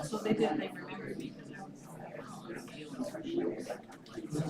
So they did, they remembered me because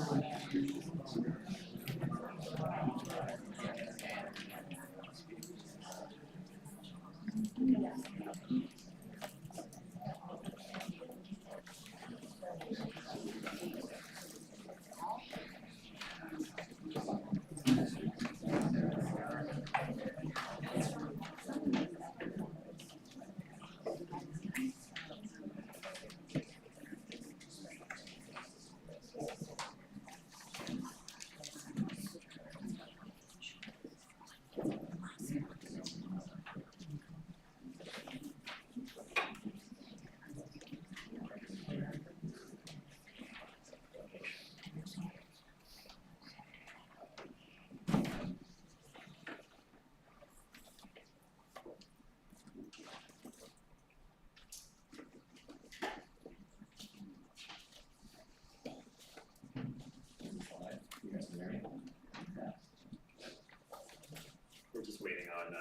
we're just waiting on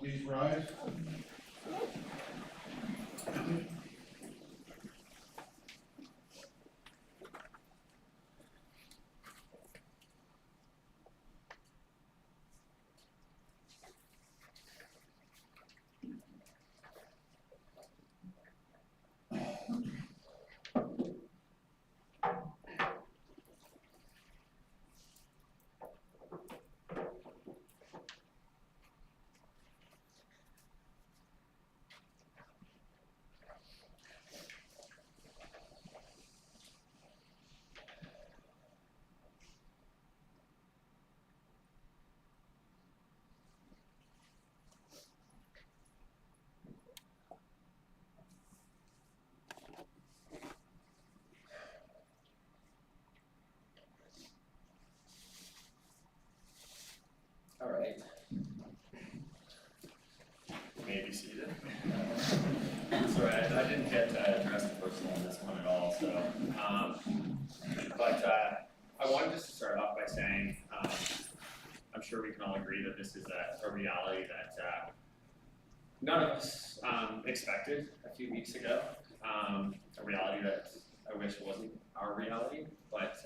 Please rise. All right. May be seated. Sorry, I didn't get dressed personal in this one at all. So, but I wanted just to start off by saying I'm sure we can all agree that this is a reality that none of us expected a few weeks ago. A reality that I wish wasn't our reality, but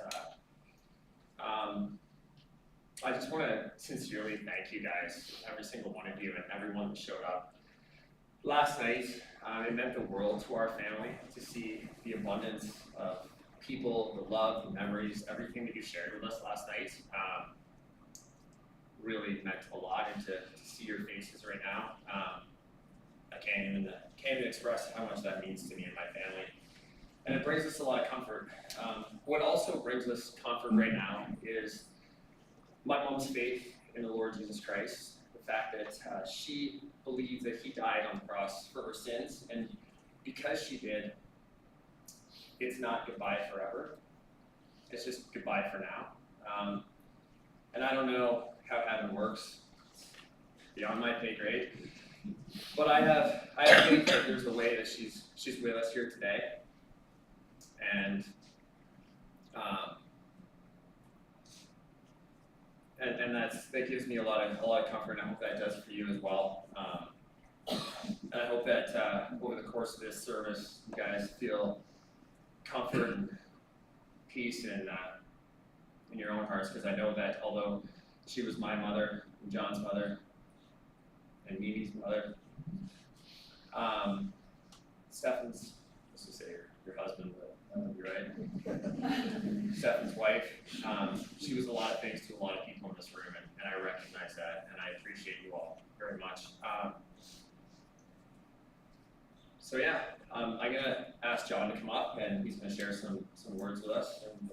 I just want to sincerely thank you guys, every single one of you, and everyone that showed up last night. It meant the world to our family to see the abundance of people, the love, the memories, everything that you shared with us last night. Really meant a lot, and to see your faces right now, I can't even express how much that means to me and my family. And it brings us a lot of comfort. What also brings us comfort right now is my mom's faith in the Lord Jesus Christ, the fact that she believe that he died on the cross for her sins, and because she did, it's not goodbye forever. It's just goodbye for now. And I don't know how heaven works. It's beyond my pay grade. But I have faith that there's a way that she's with us here today. And that gives me a lot of comfort, and I hope that does for you as well. And I hope that over the course of this service, you guys feel comfort and peace in your own hearts, because I know that although she was my mother, and John's mother, and Mimi's mother, Stefan's, let's just say your husband, but you're right, Stefan's wife, she was a lot of things to a lot of people in this room, and I recognize that, and I appreciate you all very much. So yeah, I'm gonna ask John to come up, and he's gonna share some words with us. And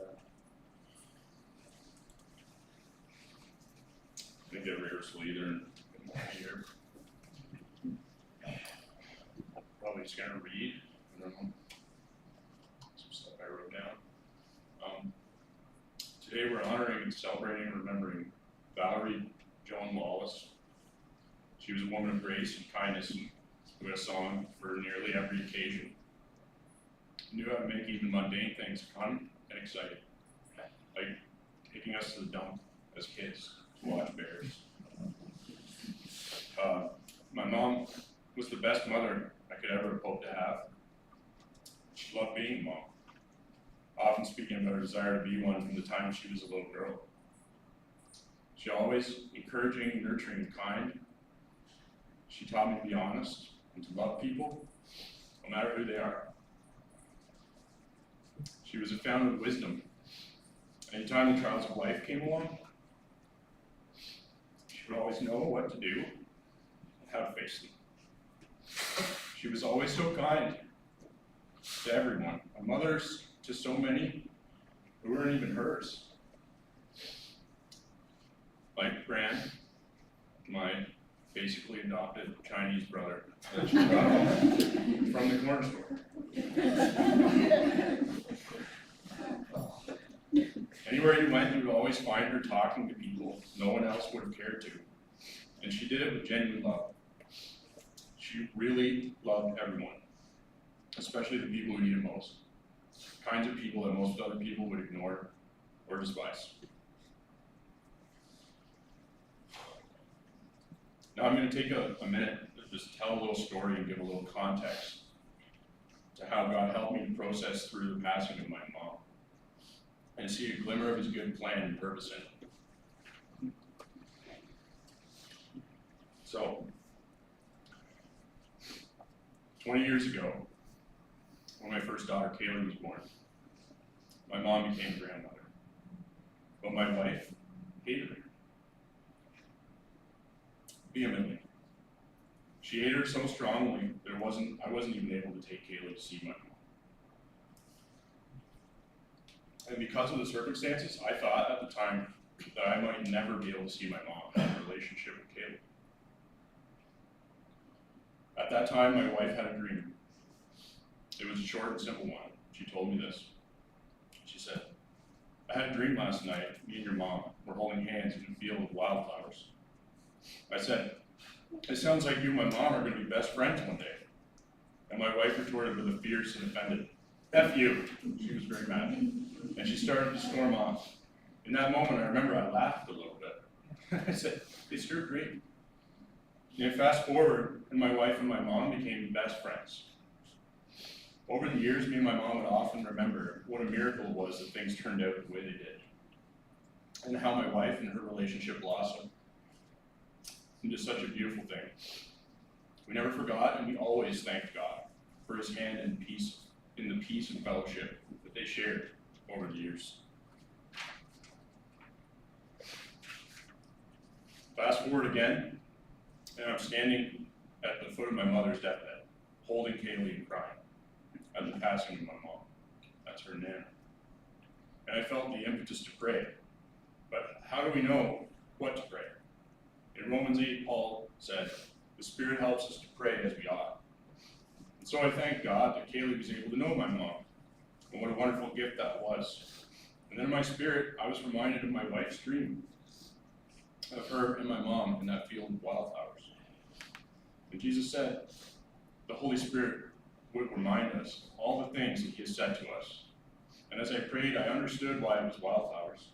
I think get rehearsal either in here. Probably just gonna read. I don't know. Some stuff I wrote down. Today we're honoring and celebrating and remembering Valerie, Joan, Lawless. She was a woman of grace and kindness who had a song for nearly every occasion. Knew how to make even mundane things fun and exciting, like taking us to the dump as kids to watch bears. My mom was the best mother I could ever hope to have. She loved being a mom, often speaking about her desire to be one from the time she was a little girl. She always encouraging, nurturing, and kind. She taught me to be honest and to love people, no matter who they are. She was a fountain of wisdom. Anytime the trials of life came along, she would always know what to do and how to face them. She was always so kind to everyone, a mother to so many who weren't even hers. Like Grant, my basically adopted Chinese brother that she brought home from the corner store. Anywhere you went, you would always find her talking to people no one else would have cared to. And she did it with genuine love. She really loved everyone, especially the people who need it most. Kinds of people that most other people would ignore or despise. Now I'm going to take a minute to just tell a little story and give a little context to how God helped me to process through the passing of my mom and see a glimmer of his good plan and purpose in it. So, 20 years ago, when my first daughter, Kaylee, was born, my mom became a grandmother. But my wife hated her. Vehemently. She hated her so strongly that I wasn't even able to take Kaylee to see my mom. And because of the circumstances, I thought at the time that I might never be able to see my mom and have a relationship with Kaylee. At that time, my wife had a dream. It was a short and simple one. She told me this. She said, "I had a dream last night. Me and your mom were holding hands in a field of wildflowers." I said, "It sounds like you and my mom are going to be best friends one day." And my wife retorted with a fierce and offended, "F you." She was very mad. And she started to storm off. In that moment, I remember I laughed a little bit. I said, "It's your dream." And fast forward, and my wife and my mom became best friends. Over the years, me and my mom would often remember what a miracle it was that things turned out the way they did, and how my wife and her relationship blossomed into such a beautiful thing. We never forgot, and we always thanked God for his hand in the peace and fellowship that they shared over the years. Fast forward again, and I'm standing at the foot of my mother's deathbed, holding Kaylee and crying at the passing of my mom. That's her name. And I felt the impetus to pray. But how do we know what to pray? In Romans 8, Paul said, The Spirit helps us to pray as we ought. And so I thank God that Kaylee was able to know my mom, and what a wonderful gift that was. And then in my spirit, I was reminded of my wife's dream of her and my mom in that field of wildflowers. And Jesus said the Holy Spirit would remind us of all the things that he has said to us. And as I prayed, I understood why it was wildflowers.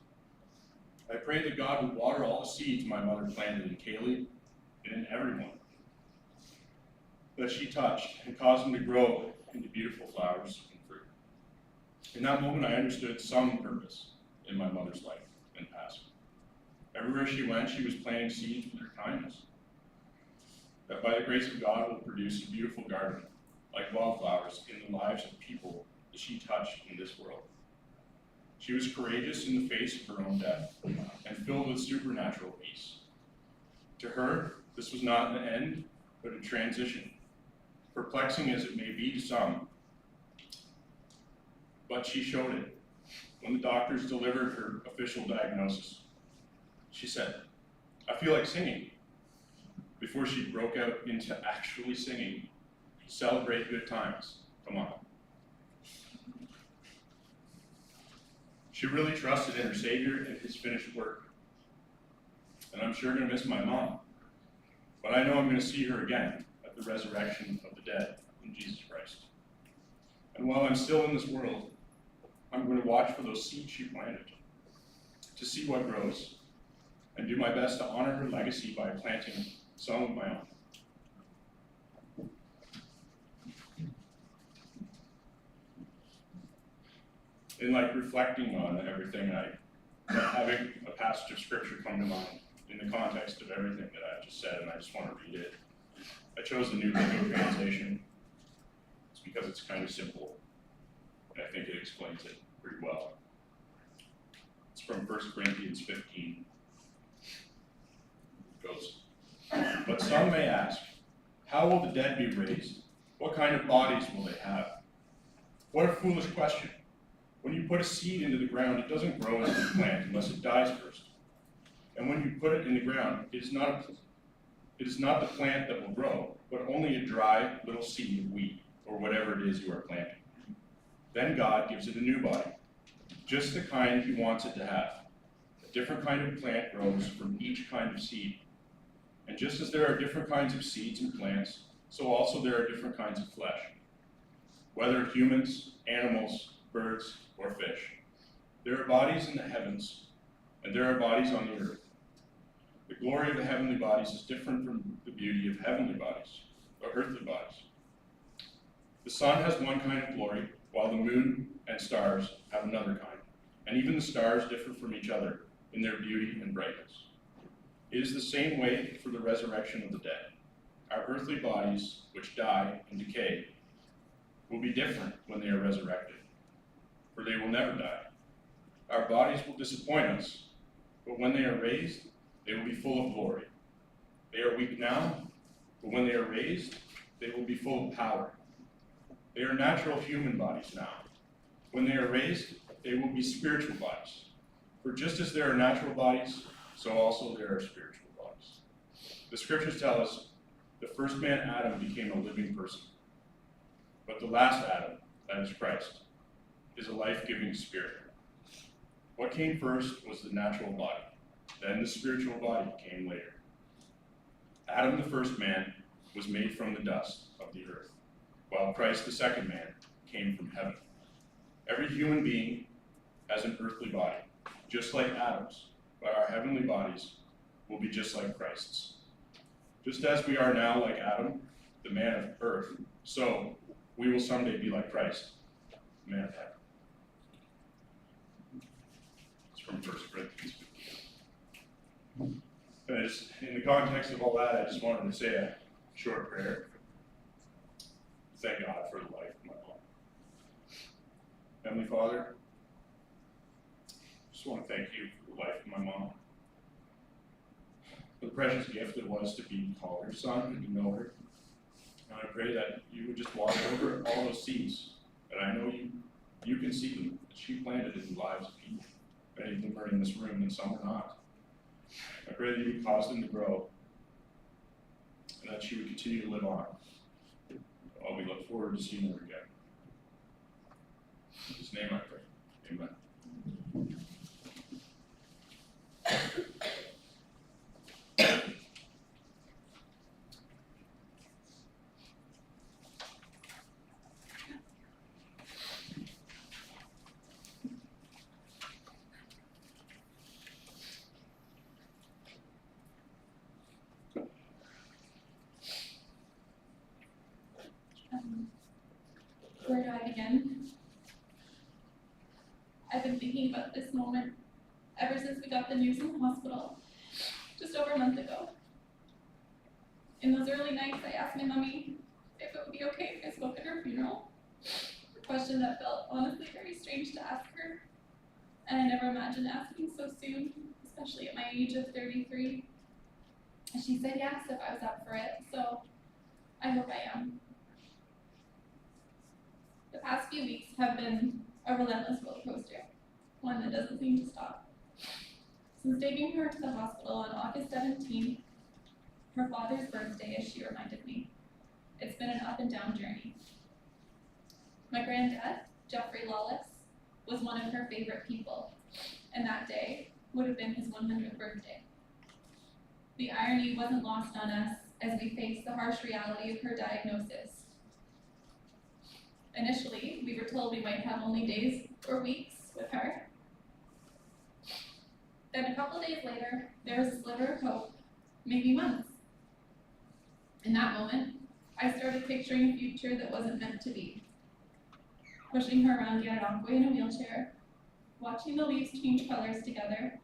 I prayed that God would water all the seeds my mother planted in Kaylee and in everyone that she touched and caused them to grow into beautiful flowers and fruit. In that moment, I understood some purpose in my mother's life and passing. Everywhere she went, she was planting seeds with her kindness, that by the grace of God will produce a beautiful garden, like wildflowers, in the lives of people that she touched in this world. She was courageous in the face of her own death and filled with supernatural peace. To her, this was not an end, but a transition, perplexing as it may be to some. But she showed it. When the doctors delivered her official diagnosis, she said, "I feel like singing," before she broke out into actually singing, "Celebrate good times, come on." She really trusted in her Savior and his finished work. And I'm sure going to miss my mom. But I know I'm going to see her again at the resurrection of the dead in Jesus Christ. And while I'm still in this world, I'm going to watch for those seeds she planted, to see what grows, and do my best to honor her legacy by planting some of my own. In reflecting on everything, having a passage of scripture come to mind in the context of everything that I've just said, and I just want to read it. I chose the New Living Translation. It's because it's kind of simple, and I think it explains it pretty well. It's from 1 Corinthians 15. It goes, "But some may ask, how will the dead be raised? What kind of bodies will they have? What a foolish question. When you put a seed into the ground, it doesn't grow into a plant unless it dies first. And when you put it in the ground, it is not the plant that will grow, but only a dry little seed of wheat, or whatever it is you are planting. Then God gives it a new body, just the kind he wants it to have. A different kind of plant grows from each kind of seed. And just as there are different kinds of seeds and plants, so also there are different kinds of flesh, whether humans, animals, birds, or fish. There are bodies in the heavens, and there are bodies on the earth. The glory of the heavenly bodies is different from the beauty of heavenly bodies, or earthly bodies. The sun has one kind of glory, while the moon and stars have another kind, and even the stars differ from each other in their beauty and brightness. It is the same way for the resurrection of the dead. Our earthly bodies, which die and decay, will be different when they are resurrected, for they will never die. Our bodies will disappoint us, but when they are raised, they will be full of glory. They are weak now, but when they are raised, they will be full of power. They are natural human bodies now. When they are raised, they will be spiritual bodies. For just as there are natural bodies, so also there are spiritual bodies. The scriptures tell us the first man, Adam, became a living person. But the last Adam, that is Christ, is a life-giving spirit. What came first was the natural body. Then the spiritual body came later. Adam, the first man, was made from the dust of the earth, while Christ, the second man, came from heaven. Every human being has an earthly body, just like Adam's, but our heavenly bodies will be just like Christ's. Just as we are now like Adam, the man of earth, so we will someday be like Christ, the man of heaven. It's from 1 Corinthians 15. In the context of all that, I just wanted to say a short prayer. Thank God for the life of my mom. Heavenly Father, I just want to thank you for the life of my mom. For the precious gift it was to be called her son and to know her. And I pray that you would just watch over all those seeds. And I know you can see them, that she planted in the lives of people. Many of them are in this room and some are not. I pray that you would cause them to grow. and that she would continue to live on. We look forward to seeing her again. In His name I pray. Amen. Where do I begin? I've been thinking about this moment ever since we got the news in the hospital, just over a month ago. In those early nights, I asked my mummy if it would be okay if I spoke at her funeral, a question that felt honestly very strange to ask her, and I never imagined asking so soon, especially at my age of 33. And she said yes if I was up for it, so I hope I am. The past few weeks have been a relentless roller coaster, one that doesn't seem to stop. Since taking her to the hospital on August 17th, her father's birthday, as she reminded me, it's been an up and down journey. My granddad, Jeffrey Lawless, was one of her favorite people, and that day would have been his 100th birthday. The irony wasn't lost on us as we faced the harsh reality of her diagnosis. Initially, we were told we might have only days or weeks with her. Then a couple days later, there was a sliver of hope, maybe months. In that moment, I started picturing a future that wasn't meant to be. Pushing her around Gananoque in a wheelchair, watching the leaves change colors together,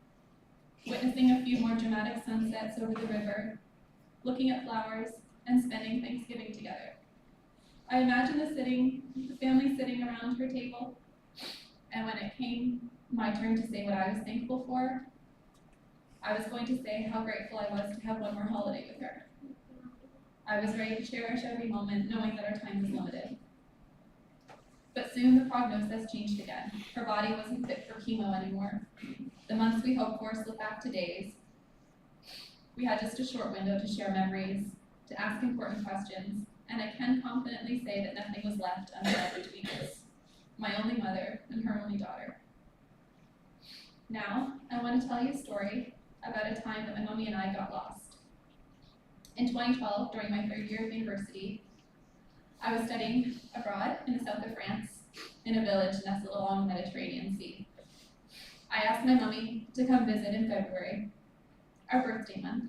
witnessing a few more dramatic sunsets over the river, looking at flowers, and spending Thanksgiving together. I imagined the family sitting around her table, and when it came my turn to say what I was thankful for, I was going to say how grateful I was to have one more holiday with her. I was ready to cherish every moment, knowing that our time was limited. But soon the prognosis changed again. Her body wasn't fit for chemo anymore. The months we hoped for slipped back to days. We had just a short window to share memories, to ask important questions, and I can confidently say that nothing was left unsaid between us, my only mother and her only daughter. Now, I want to tell you a story about a time that my mommy and I got lost. In 2012, during my third year of university, I was studying abroad in the south of France, in a village nestled along the Mediterranean Sea. I asked my mommy to come visit in February, our birthday month,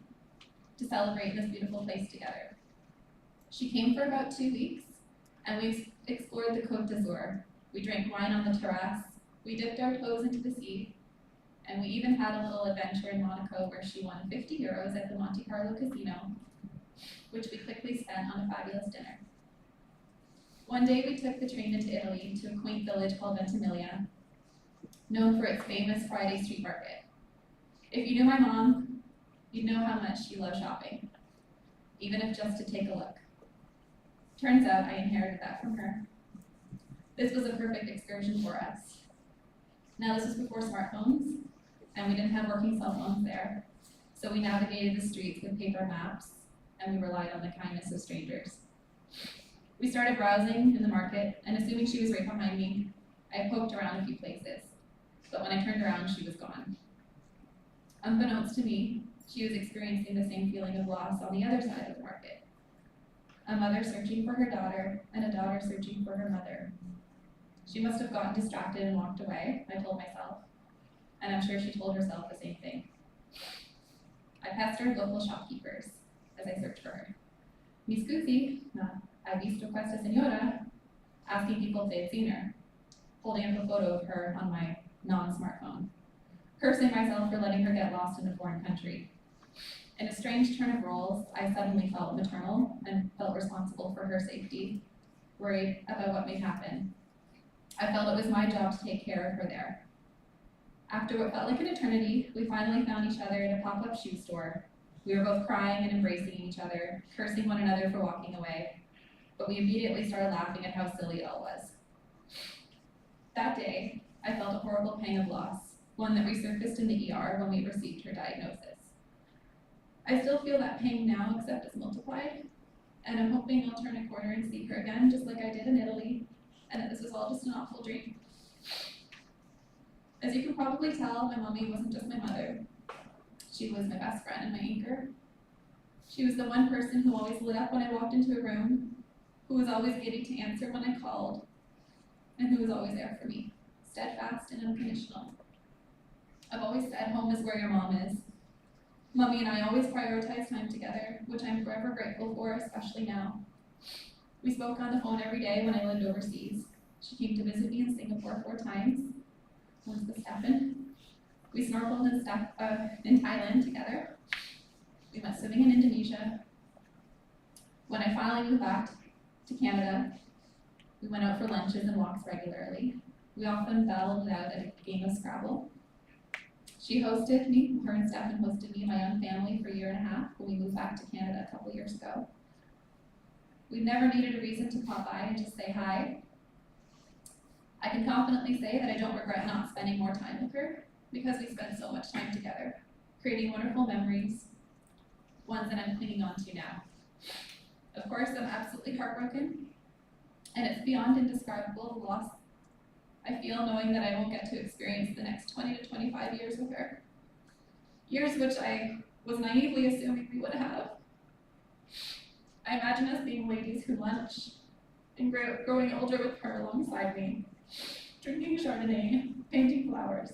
to celebrate this beautiful place together. She came for about 2 weeks, and we explored the Côte d'Azur. We drank wine on the terrace, we dipped our toes into the sea, and we even had a little adventure in Monaco where she won 50 euros at the Monte Carlo casino, which we quickly spent on a fabulous dinner. One day we took the train into Italy to a quaint village called Ventimiglia, known for its famous Friday street market. If you knew my mom, you'd know how much she loved shopping, even if just to take a look. Turns out I inherited that from her. This was a perfect excursion for us. Now this was before smartphones, and we didn't have working cell phones there, so we navigated the streets with paper maps, and we relied on the kindness of strangers. We started browsing in the market, and assuming she was right behind me, I poked around a few places, but when I turned around, she was gone. Unbeknownst to me, she was experiencing the same feeling of loss on the other side of the market. A mother searching for her daughter, and a daughter searching for her mother. She must have gotten distracted and walked away, I told myself, and I'm sure she told herself the same thing. I pestered local shopkeepers as I searched for her. Mi scusi, hai visto questa signora? Asking people if they'd seen her, holding up a photo of her on my non-smartphone, cursing myself for letting her get lost in a foreign country. In a strange turn of roles, I suddenly felt maternal and felt responsible for her safety, worried about what may happen. I felt it was my job to take care of her there. After what felt like an eternity, we finally found each other at a pop-up shoe store. We were both crying and embracing each other, cursing one another for walking away, but we immediately started laughing at how silly it all was. That day, I felt a horrible pang of loss, one that resurfaced in the ER when we received her diagnosis. I still feel that pain now, except it's multiplied, and I'm hoping I'll turn a corner and see her again, just like I did in Italy, and that this was all just an awful dream. As you can probably tell, my mommy wasn't just my mother. She was my best friend and my anchor. She was the one person who always lit up when I walked into a room, who was always giddy to answer when I called, and who was always there for me, steadfast and unconditional. I've always said home is where your mom is. Mommy and I always prioritize time together, which I'm forever grateful for, especially now. We spoke on the phone every day when I lived overseas. She came to visit me in Singapore 4 times, once with Stefan. We snorkeled in Thailand together. We went swimming in Indonesia. When I finally moved back to Canada, we went out for lunches and walks regularly. We often battled it out at a game of Scrabble. She hosted me, her and Stefan hosted me and my young family for a year and a half when we moved back to Canada a couple years ago. We never needed a reason to pop by and just say hi. I can confidently say that I don't regret not spending more time with her because we spent so much time together, creating wonderful memories, ones that I'm clinging on to now. Of course, I'm absolutely heartbroken, and it's beyond indescribable the loss I feel knowing that I won't get to experience the next 20 to 25 years with her. Years which I was naively assuming we would have. I imagine us being ladies who lunch and growing older with her alongside me, drinking Chardonnay, painting flowers.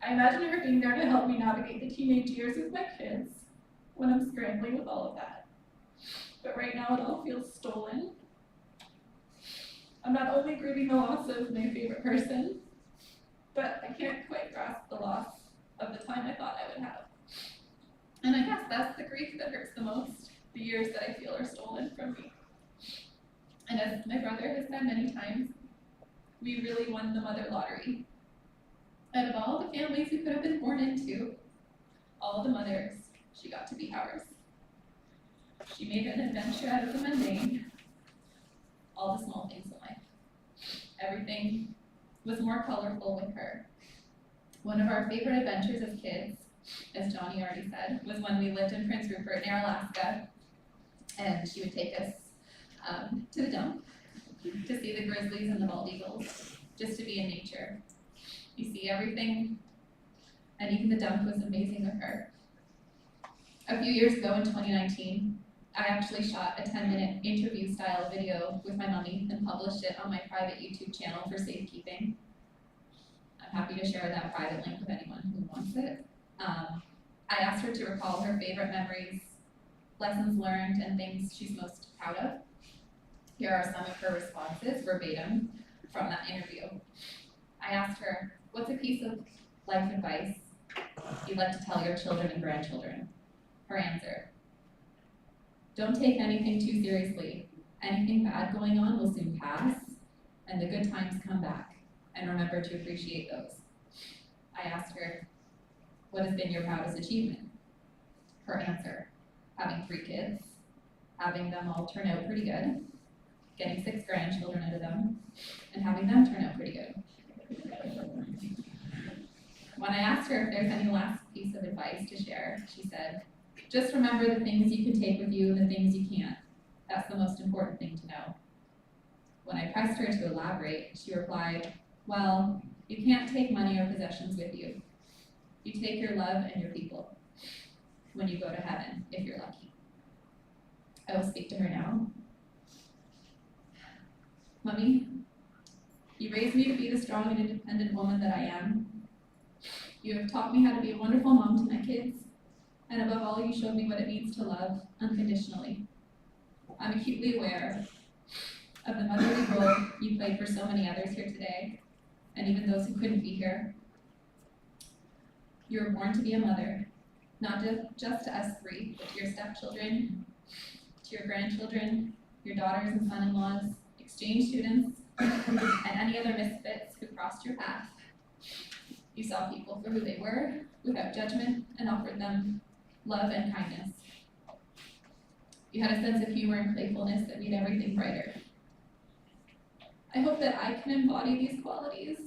I imagine her being there to help me navigate the teenage years with my kids when I'm scrambling with all of that. But right now it all feels stolen. I'm not only grieving the loss of my favorite person, but I can't quite grasp the loss of the time I thought I would have. And I guess that's the grief that hurts the most, the years that I feel are stolen from me. And as my brother has said many times, we really won the mother lottery. Out of all the families we could have been born into, all the mothers, she got to be ours. She made an adventure out of the mundane, all the small things in life. Everything was more colorful with her. One of our favorite adventures as kids, as Johnny already said, was when we lived in Prince Rupert near Alaska, and she would take us to the dump to see the grizzlies and the bald eagles, just to be in nature. You see everything, and even the dump was amazing with her. A few years ago in 2019, I actually shot a 10-minute interview style video with my mommy and published it on my private YouTube channel for safekeeping. I'm happy to share that private link with anyone who wants it. I asked her to recall her favorite memories, lessons learned, and things she's most proud of. Here are some of her responses, verbatim, from that interview. I asked her, what's a piece of life advice you'd like to tell your children and grandchildren? Her answer, don't take anything too seriously. Anything bad going on will soon pass, and the good times come back, and remember to appreciate those. I asked her, what has been your proudest achievement? Her answer, having 3 kids, having them all turn out pretty good, getting 6 grandchildren out of them, and having them turn out pretty good. When I asked her if there's any last piece of advice to share, she said, just remember the things you can take with you and the things you can't. That's the most important thing to know. When I pressed her to elaborate, she replied, well, you can't take money or possessions with you. You take your love and your people when you go to heaven, if you're lucky. I will speak to her now. Mommy, you raised me to be the strong and independent woman that I am. You have taught me how to be a wonderful mom to my kids, and above all, you showed me what it means to love unconditionally. I'm acutely aware of the motherly role you played for so many others here today, and even those who couldn't be here. You were born to be a mother, not just to us 3, but to your stepchildren, to your grandchildren, your daughters and son-in-laws, exchange students, and any other misfits who crossed your path. You saw people for who they were, without judgment, and offered them love and kindness. You had a sense of humor and playfulness that made everything brighter. I hope that I can embody these qualities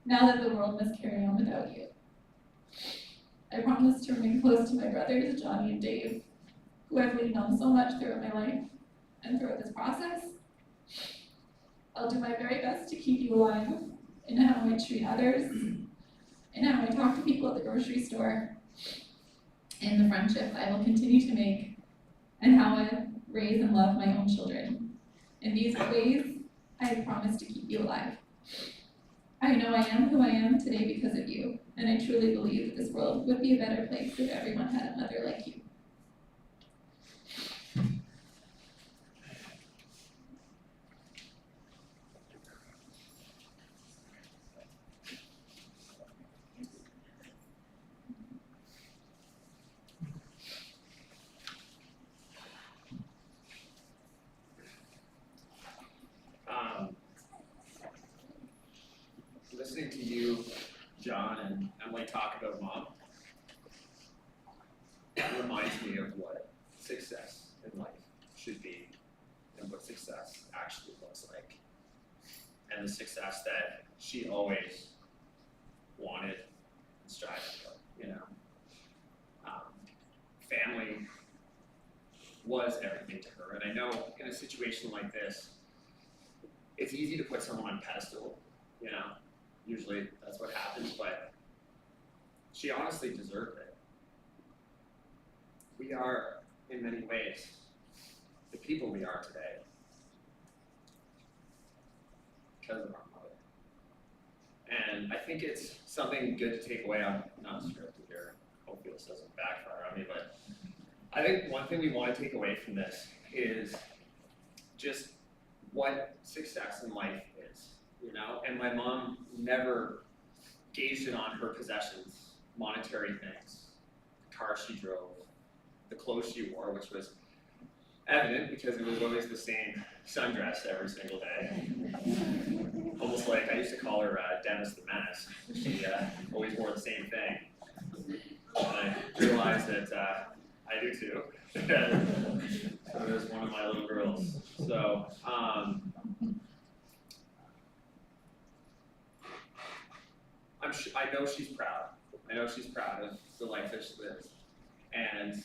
now that the world must carry on without you. I promise to remain close to my brothers, Johnny and Dave, who I've leaned on so much throughout my life and throughout this process. I'll do my very best to keep you alive in how I treat others, in how I talk to people at the grocery store, in the friendships I will continue to make, and how I raise and love my own children. In these ways, I promise to keep you alive. I know I am who I am today because of you, and I truly believe that this world would be a better place if everyone had a mother like you. Listening to you, John, and Emily talk about mom reminds me of what success in life should be and what success actually looks like. And the success that she always wanted and strived for, you know. Family was everything to her. And I know in a situation like this, it's easy to put someone on a pedestal, you know. Usually that's what happens, but she honestly deserved it. We are, in many ways, the people we are today because of our mother. And I think it's something good to take away. I'm not scripted here. Hopefully this doesn't backfire on me, but I think one thing we want to take away from this is just what success in life is. You know, and my mom never gauged it on her possessions, monetary things, the car she drove, the clothes she wore, which was evident because it was always the same sundress every single day. Almost like I used to call her Dennis the Menace. She always wore the same thing. And I realized that I do too. So there's one of my little girls. So, I know she's proud. I know she's proud of the life that she lives. And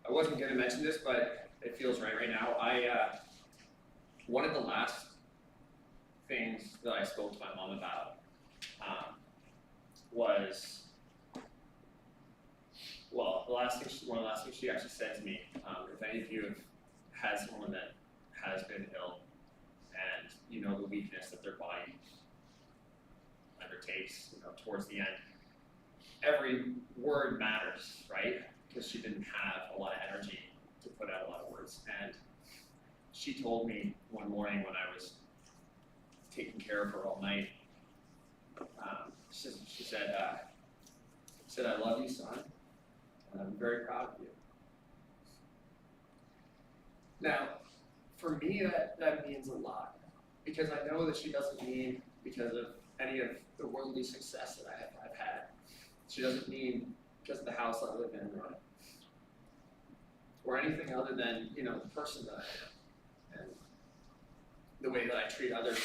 I wasn't going to mention this, but it feels right now. One of the last things that I spoke to my mom about was, well, one of the last things she actually said to me, if any of you have had someone that has been ill and you know the weakness that their body undertakes, you know, towards the end, every word matters, right? Because she didn't have a lot of energy to put out a lot of words. And she told me one morning when I was taking care of her all night, she said, I love you, son, and I'm very proud of you. Now, for me, that means a lot, because I know that she doesn't mean because of any of the worldly success that I've had. She doesn't mean because of the house I live in or anything other than, you know, the person that I am and the way that I treat others.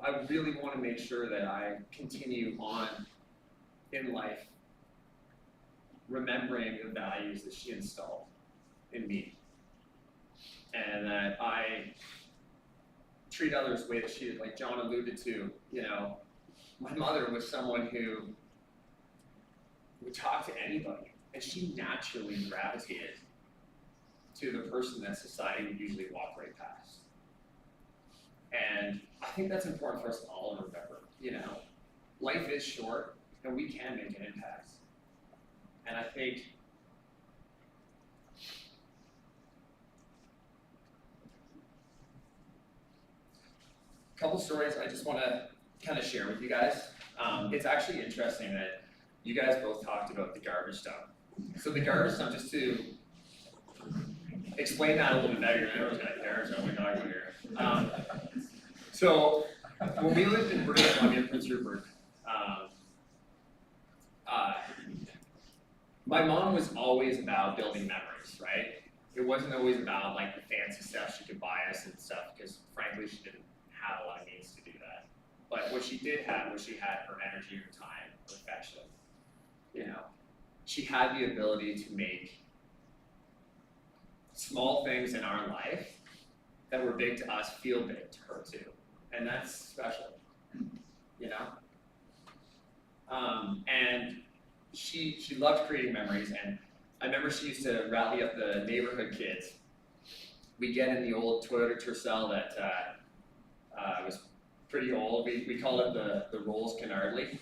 I really want to make sure that I continue on in life remembering the values that she installed in me. And that I treat others the way that she did, like John alluded to, you know, my mother was someone who would talk to anybody, and she naturally gravitated to the person that society would usually walk right past. And I think that's important for us all to remember, you know, life is short, and we can make an impact. And I think a couple stories I just want to kind of share with you guys. It's actually interesting that you guys both talked about the garbage dump. So the garbage dump, just to explain that a little bit better, everyone's got garbage dump, we're not here. So when we lived in British Columbia, Prince Rupert, my mom was always about building memories, right? it wasn't always about like the fancy stuff she could buy us and stuff, because frankly she didn't have a lot of means to do that. But what she did have was she had her energy, her time, her affection. You know, she had the ability to make small things in our life that were big to us feel big to her too, and that's special. You know, and she loved creating memories, and I remember she used to rally up the neighborhood kids. We get in the old Toyota Tercel that was pretty old. We call it the Rolls Canardly.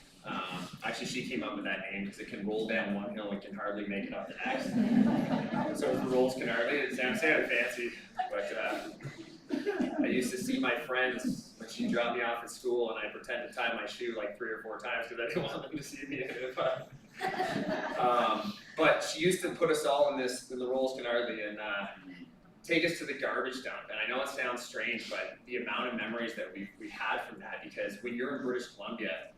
Actually, she came up with that name because it can roll down one hill and can hardly make it up the next. So it's the Rolls Canardly. It sounded fancy, but I used to see my friends when she dropped me off at school, and I pretended to tie my shoe like 3 or 4 times because I didn't want them to see me in it. But she used to put us all in the Rolls Canardly and take us to the garbage dump. And I know it sounds strange, but the amount of memories that we had from that, because when you're in British Columbia,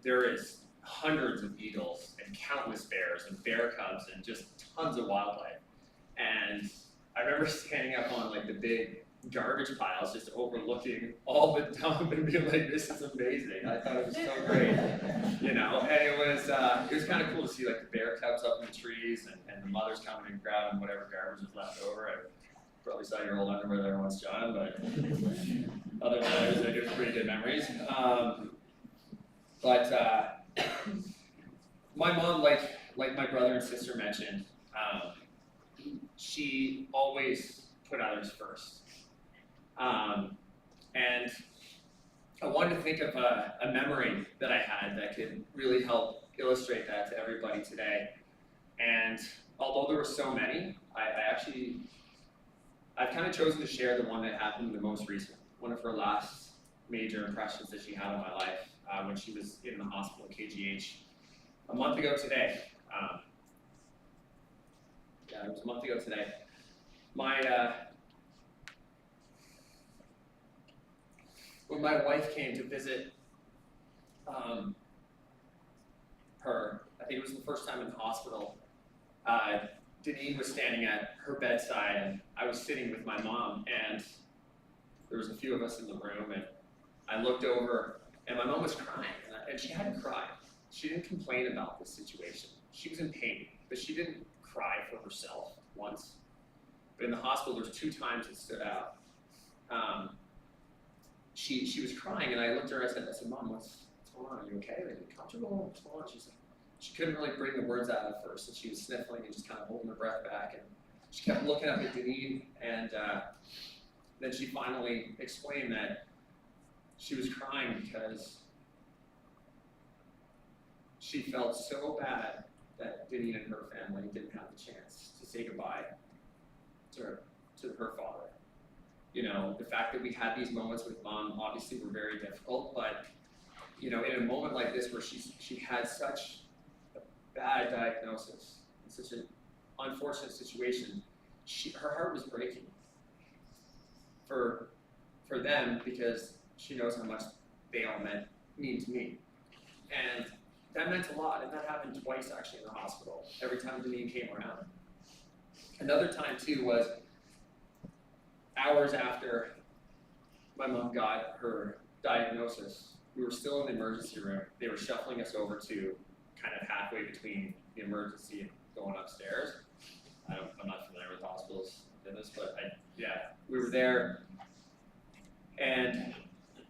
there is hundreds of eagles and countless bears and bear cubs and just tons of wildlife. And I remember standing up on like the big garbage piles, just overlooking all the dump and being like, "This is amazing." I thought it was so great, you know. And it was kind of cool to see like the bear cubs up in the trees and the mothers coming and grabbing whatever garbage was left over. I probably saw your old underwear there once, John, but other than that, it was pretty good memories. But my mom, like my brother and sister mentioned, she always put others first. And I wanted to think of a memory that I had that could really help illustrate that to everybody today. And although there were so many, I've kind of chosen to share the one that happened the most recent, one of her last major impressions that she had on my life when she was in the hospital at KGH a month ago today. Yeah, it was a month ago today. When my wife came to visit her, I think it was the first time in the hospital, Denise was standing at her bedside and I was sitting with my mom, and there was a few of us in the room, and I looked over and my mom was crying, and she hadn't cried. She didn't complain about this situation. She was in pain, but she didn't cry for herself once. But in the hospital, there's 2 times it stood out. She was crying, and I looked at her. I said, "Mom, what's going on? Are you okay? Are you comfortable? What's going on?" She couldn't really bring the words out at first, and she was sniffling and just kind of holding her breath back. And she kept looking up at Denise, and then she finally explained that she was crying because she felt so bad that Denise and her family didn't have the chance to say goodbye to her father. You know, the fact that we had these moments with Mom obviously were very difficult, but you know, in a moment like this where she had such a bad diagnosis, such an unfortunate situation, her heart was breaking for them, because she knows how much they all mean to me. And that meant a lot, and that happened twice actually in the hospital, every time Denise came around. Another time too was hours after my mom got her diagnosis. We were still in the emergency room. They were shuffling us over to kind of halfway between the emergency and going upstairs. I'm not familiar with hospitals in this, but we were there, and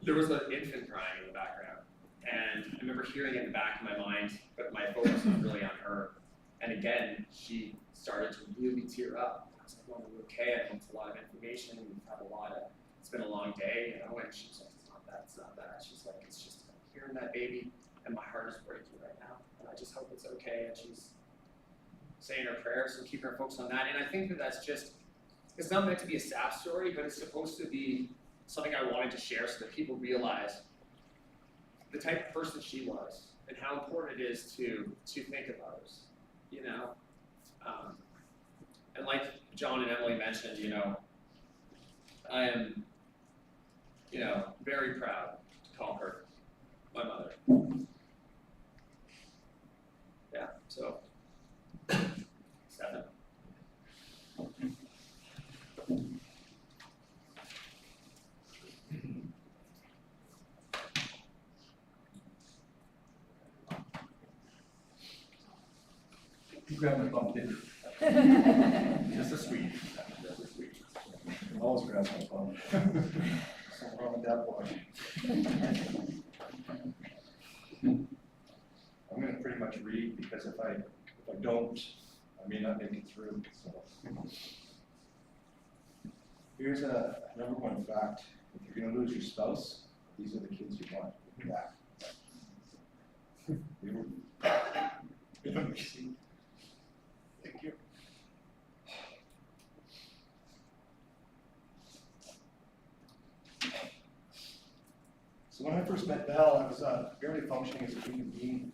there was an infant crying in the background. And I remember hearing it in the back of my mind, but my focus was really on her. And again, she started to really tear up. I was like, "Well, are you okay? I know it's a lot of information. We've had it's been a long day, you know." And she's like, it's not that. She's like, "It's just hearing that baby, and my heart is breaking right now. And I just hope it's okay." And she's saying her prayers and keeping her focus on that. And I think that's just, it's not meant to be a sad story, but it's supposed to be something I wanted to share so that people realize the type of person she was and how important it is to think of others, you know. And like John and Emily mentioned, you know, I am, you know, very proud to call her my mother. Yeah, so, 7. You grab my bum, didn't you? Just a sweet. Always grabs my bum. Something wrong with that boy. I'm gonna pretty much read because if I don't, I may not make it through, so. Here's a number one fact. If you're gonna lose your spouse, these are the kids you want back. They were amazing. Thank you. So when I first met Val, I was barely functioning as a human being.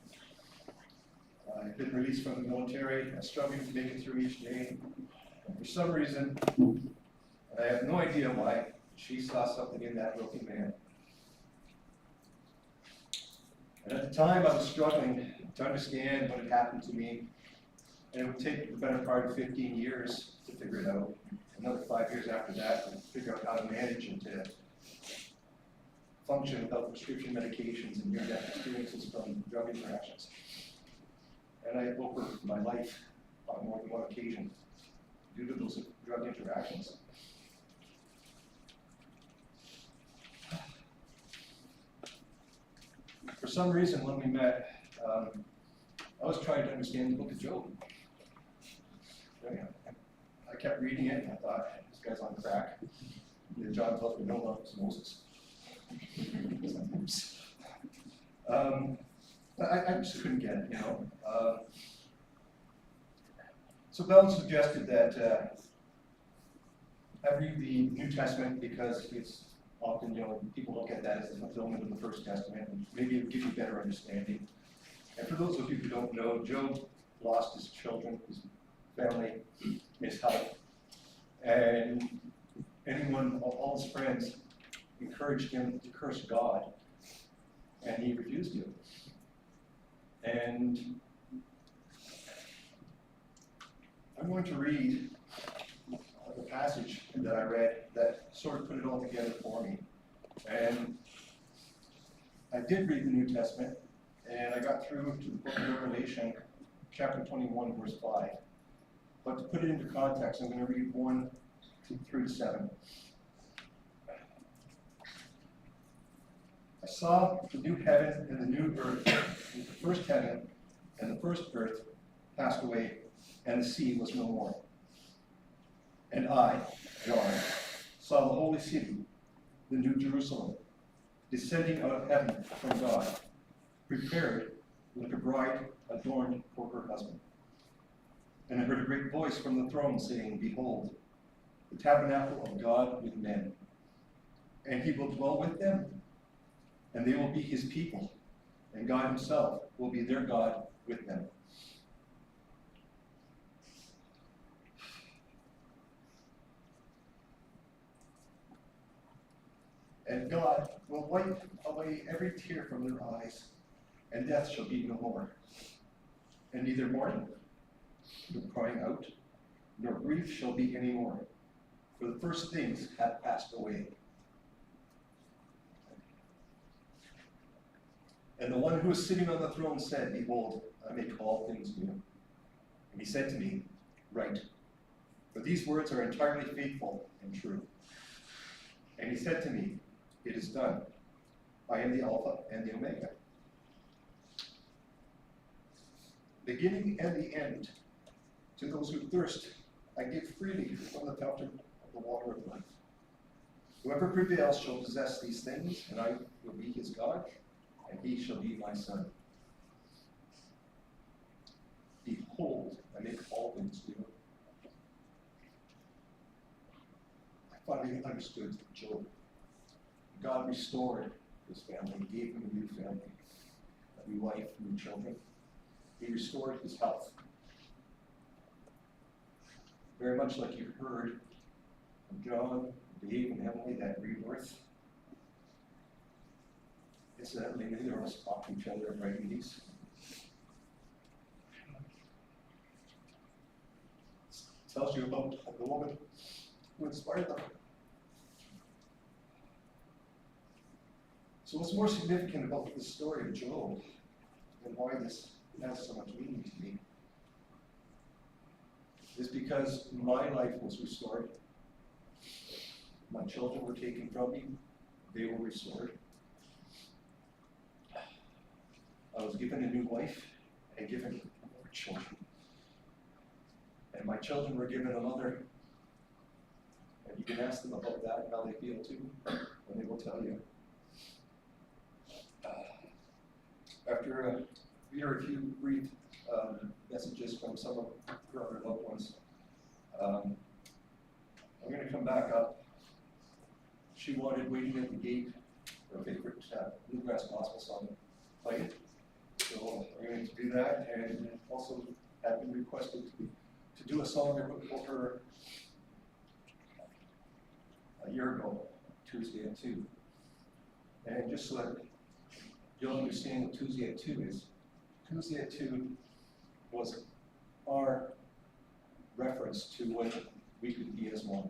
I had been released from the military, I was struggling to make it through each day. And for some reason, I have no idea why, she saw something in that broken man. And at the time, I was struggling to understand what had happened to me. And it would take the better part of 15 years to figure it out. Another 5 years after that to figure out how to manage and to function without prescription medications and near-death experiences from drug interactions. And I over my life on more than one occasion due to those drug interactions. For some reason, when we met, I was trying to understand the book of Job. I kept reading it and I thought, this guy's on crack. John tells me, no, no, it's Moses. Oops. I just couldn't get it, So Bell suggested that I read the New Testament because it's often, people look at that as the fulfillment of the First Testament, and maybe it would give you a better understanding. And for those of you who don't know, Job lost his children, his family, his health, and anyone, all his friends, encouraged him to curse God, and he refused to. And I'm going to read the passage that I read that sort of put it all together for me. And I did read the New Testament, and I got through to the book of Revelation, chapter 21, verse 5. But to put it into context, I'm going to read 1 through to 7. I saw the new heaven and the new earth, the first heaven and the first earth passed away, and the sea was no more. And I, Joan, saw the holy city, the new Jerusalem, descending out of heaven from God, prepared like a bride adorned for her husband. And I heard a great voice from the throne saying, behold, the tabernacle of God with men, and he will dwell with them, and they will be his people, and God himself will be their God with them. And God will wipe away every tear from their eyes, and death shall be no more. And neither mourning, nor crying out, nor grief shall be any more, for the first things have passed away. And the one who is sitting on the throne said, behold, I make all things new. And he said to me, write, for these words are entirely faithful and true. And he said to me, it is done. I am the Alpha and the Omega, beginning and the end. To those who thirst, I give freely from the fountain of the water of life. Whoever prevails shall possess these things, and I will be his God, and he shall be my son. Behold, I make all things new. I finally understood Job. God restored his family, gave him a new family, a new wife, new children. He restored his health. Very much like you heard from John, Dave, and Emily, that rebirth. Incidentally, neither of us talk to each other at writing these. It tells you about the woman who inspired them. So what's more significant about this story of Job, and why this has so much meaning to me, is because my life was restored. My children were taken from me, they were restored. I was given a new wife and given more children. And my children were given a mother. And you can ask them about that and how they feel too, and they will tell you. After we heard a few brief messages from some of her other loved ones, I'm going to come back up. She wanted Waiting at the Gate, her favorite bluegrass gospel song, played. So I'm going to do that, and also have been requested to do a song I wrote for her a year ago, Tuesday at 2. And just so that you'll understand what Tuesday at 2 is, Tuesday at 2 was our reference to when we could be as one.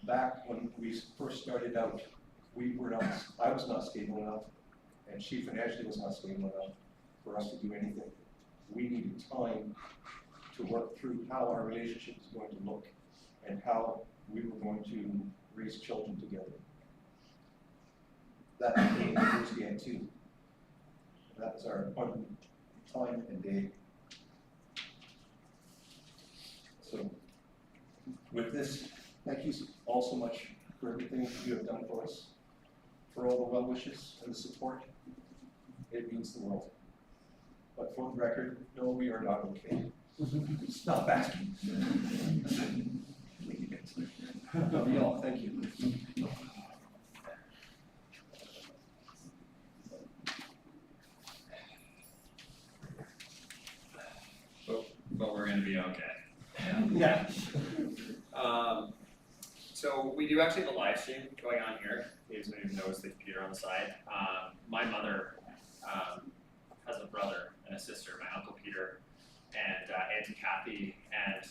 Back when we first started out, I was not stable enough, and she financially was not stable enough for us to do anything. We needed time to work through how our relationship was going to look and how we were going to raise children together. That became Tuesday at 2. That was our appointment time and day. So with this, thank you all so much for everything you have done for us, for all the well wishes and the support. It means the world. But for the record, no, we are not okay. Stop asking. Love you all. Thank you. But we're gonna be okay. Yeah. So we do actually have a live stream going on here. You guys don't even notice the computer on the side. My mother has a brother and a sister, my Uncle Peter and Auntie Kathy, and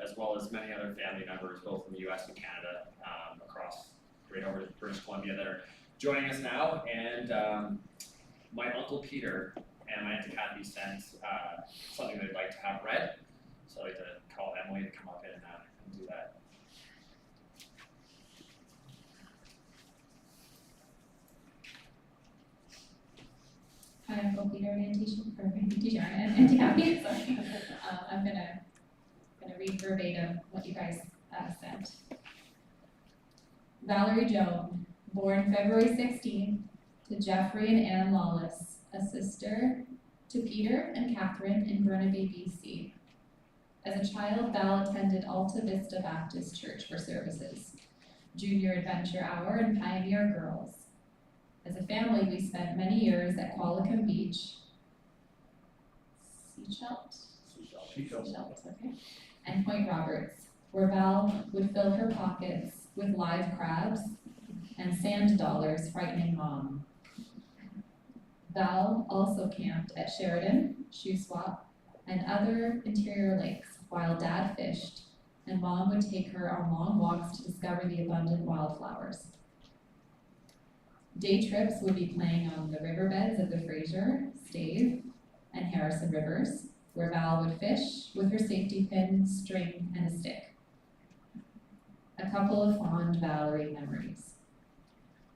as well as many other family members, both in the US and Canada, across right over to British Columbia that are joining us now. And my Uncle Peter and my Auntie Kathy sent something they'd like to have read. So I'd like to call Emily to come up and do that. Hi, Uncle Peter and Auntie Sharon and Auntie Kathy. Sorry. I'm gonna read verbatim what you guys sent. Valerie Joan, born February 16th to Jeffrey and Ann Lawless, a sister to Peter and Catherine in Gananoque, BC. As a child, Val attended Alta Vista Baptist Church for services, Junior Adventure Hour, and Pioneer Girls. As a family, we spent many years at Qualicum Beach, Seashelt, okay, and Point Roberts, where Val would fill her pockets with live crabs and sand dollars frightening Mom. Val also camped at Sheridan, Shuswap, and other interior lakes while Dad fished, and Mom would take her on long walks to discover the abundant wildflowers. Day trips would be playing on the riverbeds of the Fraser, Stave, and Harrison rivers, where Val would fish with her safety pin, string, and a stick. A couple of fond Valerie memories.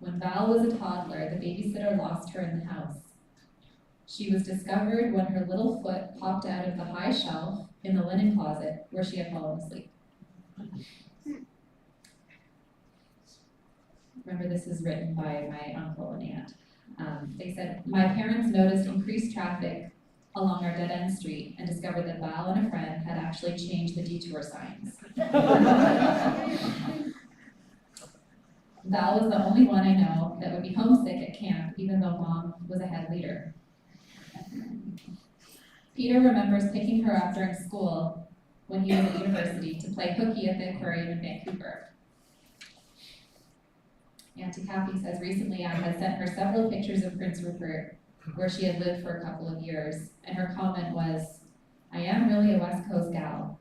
When Val was a toddler, the babysitter lost her in the house. She was discovered when her little foot popped out of the high shelf in the linen closet where she had fallen asleep. Remember, this is written by my uncle and aunt. They said, my parents noticed increased traffic along our dead-end street and discovered that Val and a friend had actually changed the detour signs. Val was the only one I know that would be homesick at camp, even though Mom was a head leader. Peter remembers picking her up during school when he was at university to play hooky at the aquarium in Vancouver. Auntie Kathy says recently Anne had sent her several pictures of Prince Rupert, where she had lived for a couple of years, and her comment was, I am really a West Coast gal.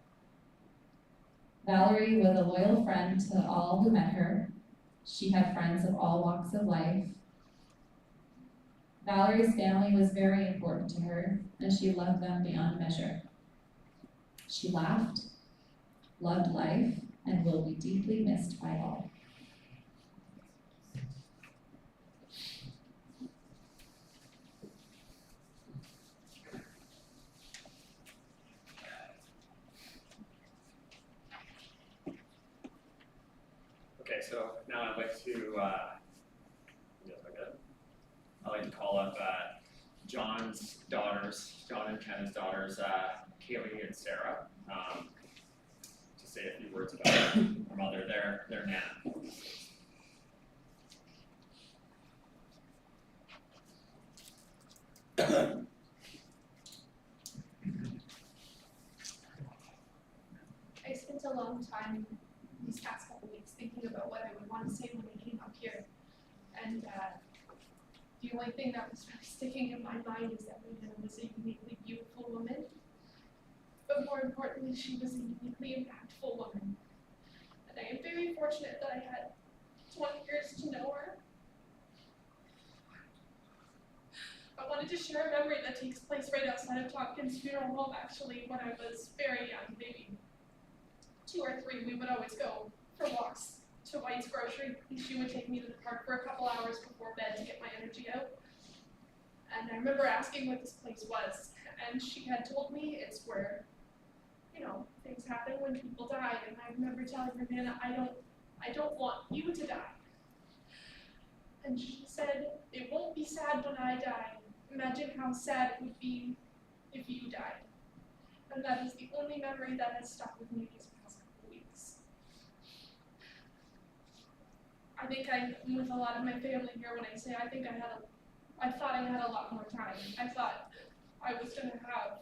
Valerie was a loyal friend to all who met her. She had friends of all walks of life. Valerie's family was very important to her, and she loved them beyond measure. She laughed, loved life, and will be deeply missed by all. Okay, so now I'd like to, I'd like to call up John's daughters, John and Ken's daughters, Kaylee and Sarah, to say a few words about her mother, their Nana. I spent a long time these past couple weeks thinking about what I would want to say when I came up here. And the only thing that was really sticking in my mind is that Rihanna was a uniquely beautiful woman. But more importantly, she was a uniquely impactful woman. And I am very fortunate that I had 20 years to know her. I wanted to share a memory that takes place right outside of Tompkins Funeral Home, actually, when I was very young, maybe 2 or 3. We would always go for walks to White's Grocery, and she would take me to the park for a couple hours before bed to get my energy out. And I remember asking what this place was, and she had told me it's where, things happen when people die. And I remember telling her, Nana, I don't want you to die. And she said, it won't be sad when I die. Imagine how sad it would be if you died. And that is the only memory that has stuck with me these past couple weeks. I think I'm with a lot of my family here when I say I thought I had a lot more time. I thought I was going to have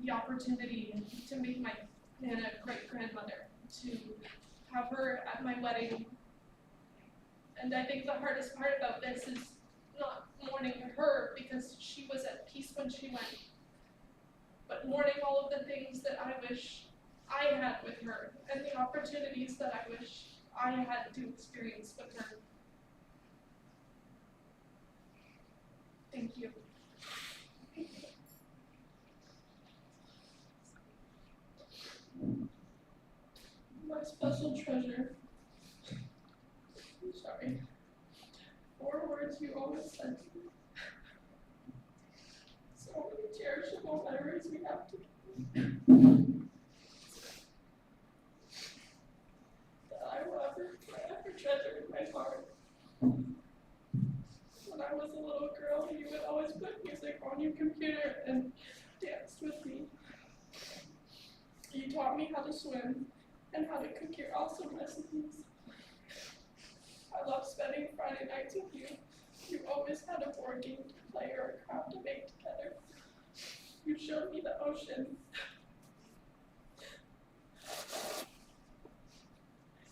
the opportunity to make my Nana great-grandmother, to have her at my wedding. And I think the hardest part about this is not mourning her, because she was at peace when she went, but mourning all of the things that I wish I had with her, and the opportunities that I wish I had to experience with her. Thank you. My special treasure. I'm sorry. 4 words you always said to me. So many cherishable memories we have together. That I will ever treasure in my heart. When I was a little girl, you would always put music on your computer and danced with me. You taught me how to swim and how to cook your awesome recipes. I love spending Friday nights with you. You always had a board game to play or a craft to make together. You showed me the ocean.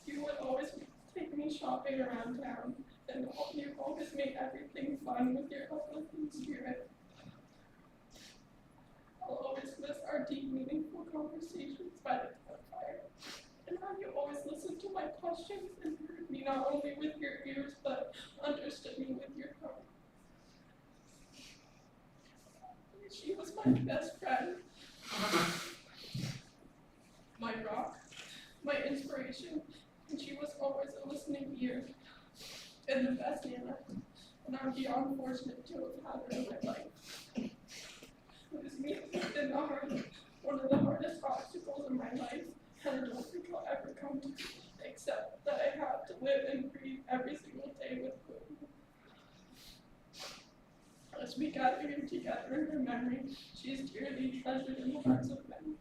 You would always take me shopping around town, and you always made everything fun with your uplifting spirit. I'll always miss our deep, meaningful conversations by the campfire, and how you always listened to my questions and heard me not only with your ears, but understood me with your heart. She was my best friend, my rock, my inspiration, and she was always a listening ear, and the best Nana, and I'm beyond fortunate to have had her in my life. Losing me has been one of the hardest obstacles in my life, and I don't think I'll ever come to accept that I have to live and breathe every single day with her. As we gather here together in her memory, she is dearly treasured in the hearts of men.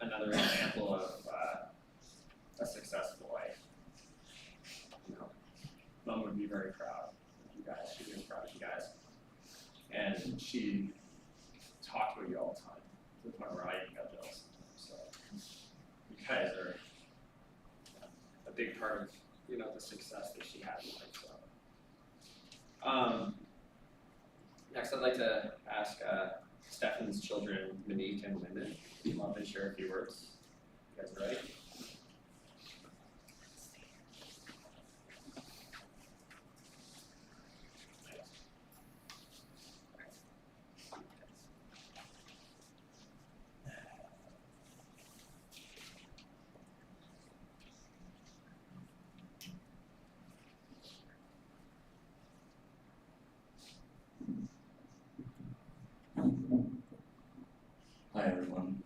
Another example of a successful life. Mom would be very proud of you guys. She'd be proud of you guys. And she talked with you all the time, to the point where I even got jealous. So you guys are a big part of you know, the success that she had in life. So, next, I'd like to ask Stefan's children, Monique and Lyndon, to come up and share a few words. You guys ready? Hi everyone.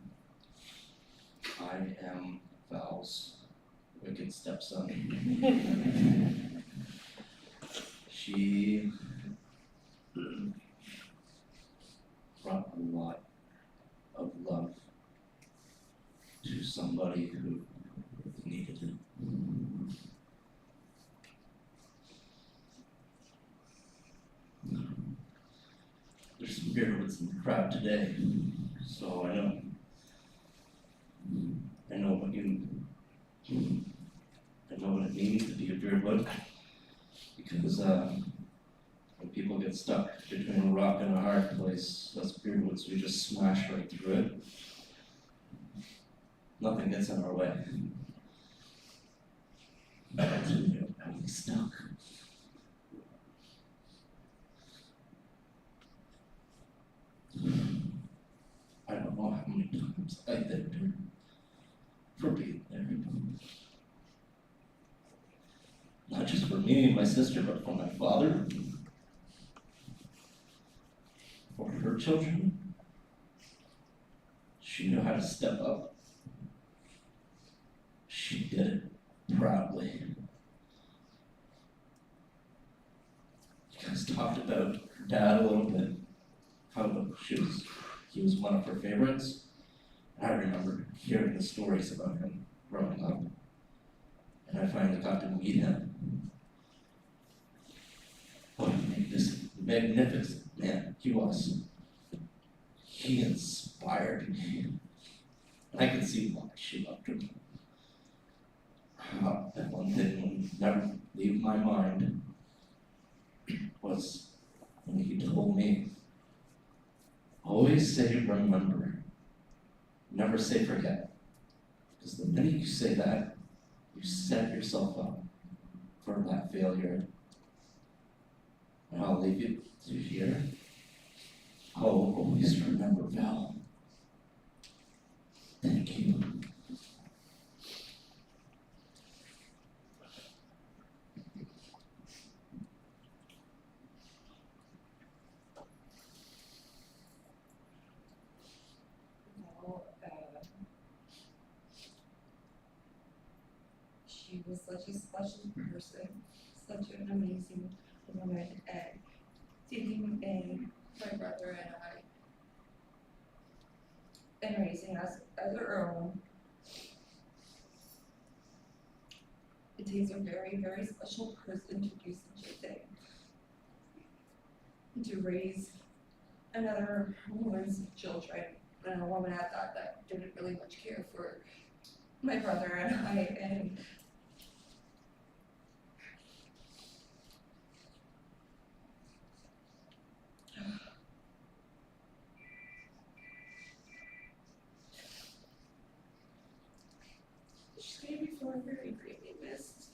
I am Val's wicked stepson. She brought a lot of love to somebody who needed it. There's some beardwoods in the crowd today, so I know what it means to be a beardwood, because when people get stuck between a rock and a hard place, us beardwoods, we just smash right through it. Nothing gets in our way. That's when you're really stuck. I don't know how many times I thanked her for being there. Not just for me and my sister, but for my father, for her children. She knew how to step up. She did it proudly. You guys talked about her dad a little bit, how he was one of her favorites. I remember hearing the stories about him growing up, and I finally got to meet him. What a magnificent man he was. He inspired me, and I can see why she loved him. And one thing will never leave my mind was when he told me, always say remember, never say forget. Because the minute you say that, you set yourself up for that failure. And I'll leave you to here. Oh, always remember, Val. Thank you. She was such a special person, such an amazing woman, and taking in my brother and I, and raising us as her own. It takes a very, very special person to do such a thing. To raise another woman's children, and a woman at that didn't really much care for my brother and I, and she's gonna be very greatly missed.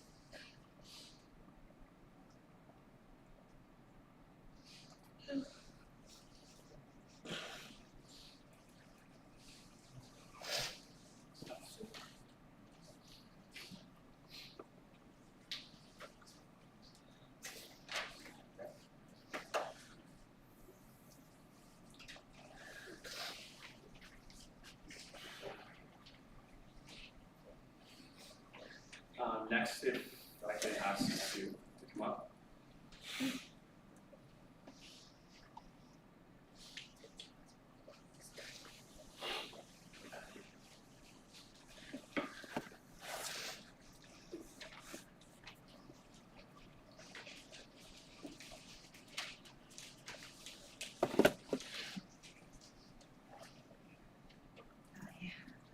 Next, if I could ask you to come up.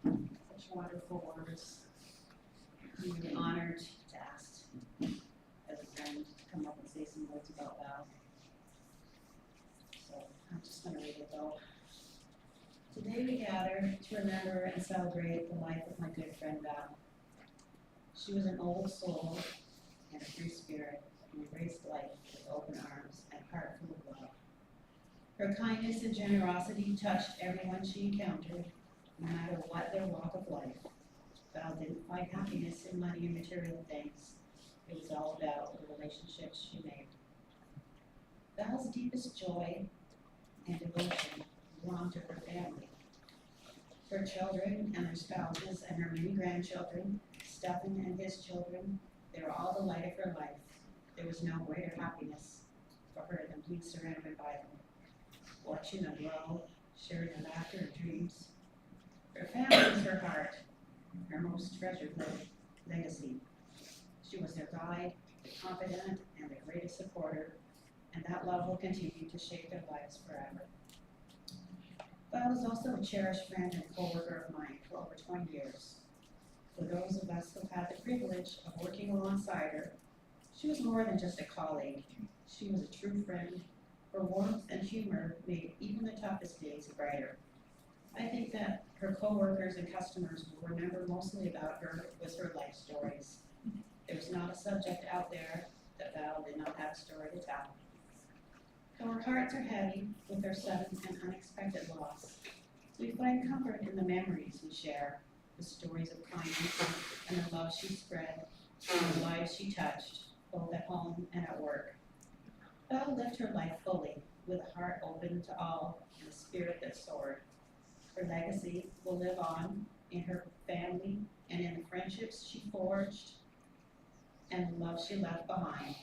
Such wonderful words. I'm really honored to ask say some words about Val. So I'm just gonna read it though. Today we gather to remember and celebrate the life of my good friend Val. She was an old soul and a free spirit who embraced life with open arms and a heart full of love. Her kindness and generosity touched everyone she encountered, no matter what their walk of life. Val didn't find happiness in money and material things. It was all about the relationships she made. Val's deepest joy and devotion belonged to her family. Her children and their spouses and her many grandchildren, Stephen and his children, they were all the light of her life. There was no greater happiness for her than being surrounded by them, watching them grow, sharing their laughter and dreams. Her family was her heart, her most treasured legacy. She was their guide, their confidant, and their greatest supporter, and that love will continue to shape their lives forever. Val was also a cherished friend and co-worker of mine for over 20 years. For those of us who had the privilege of working alongside her, she was more than just a colleague. She was a true friend. Her warmth and humor made even the toughest days brighter. I think that her co-workers and customers will remember mostly about her was her life stories. There was not a subject out there that Val did not have a story to tell. Though our hearts are heavy with her sudden and unexpected loss, we find comfort in the memories we share, the stories of kindness and the love she spread, and the lives she touched, both at home and at work. Val lived her life fully, with a heart open to all and a spirit that soared. Her legacy will live on in her family and in the friendships she forged and the love she left behind.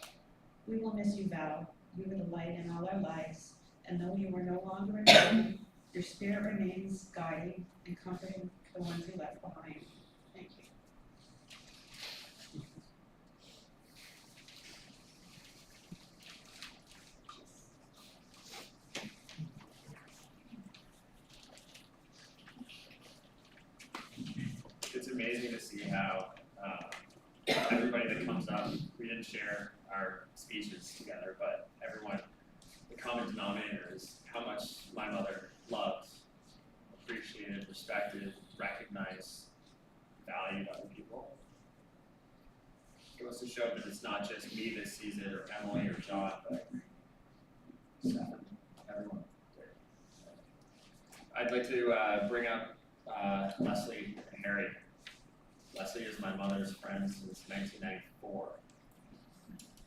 We will miss you, Val. You were the light in all our lives, and though you are no longer in heaven, your spirit remains guiding and comforting the ones you left behind. Thank you. It's amazing to see how everybody that comes up, we didn't share our speeches together, but everyone, the common denominator is how much my mother loved, appreciated, respected, recognized, valued other people. It goes to show that it's not just me that sees it, or Emily, or John, but Stephen, everyone. I'd like to bring up Leslie and Harry. Leslie is my mother's friend since 1994.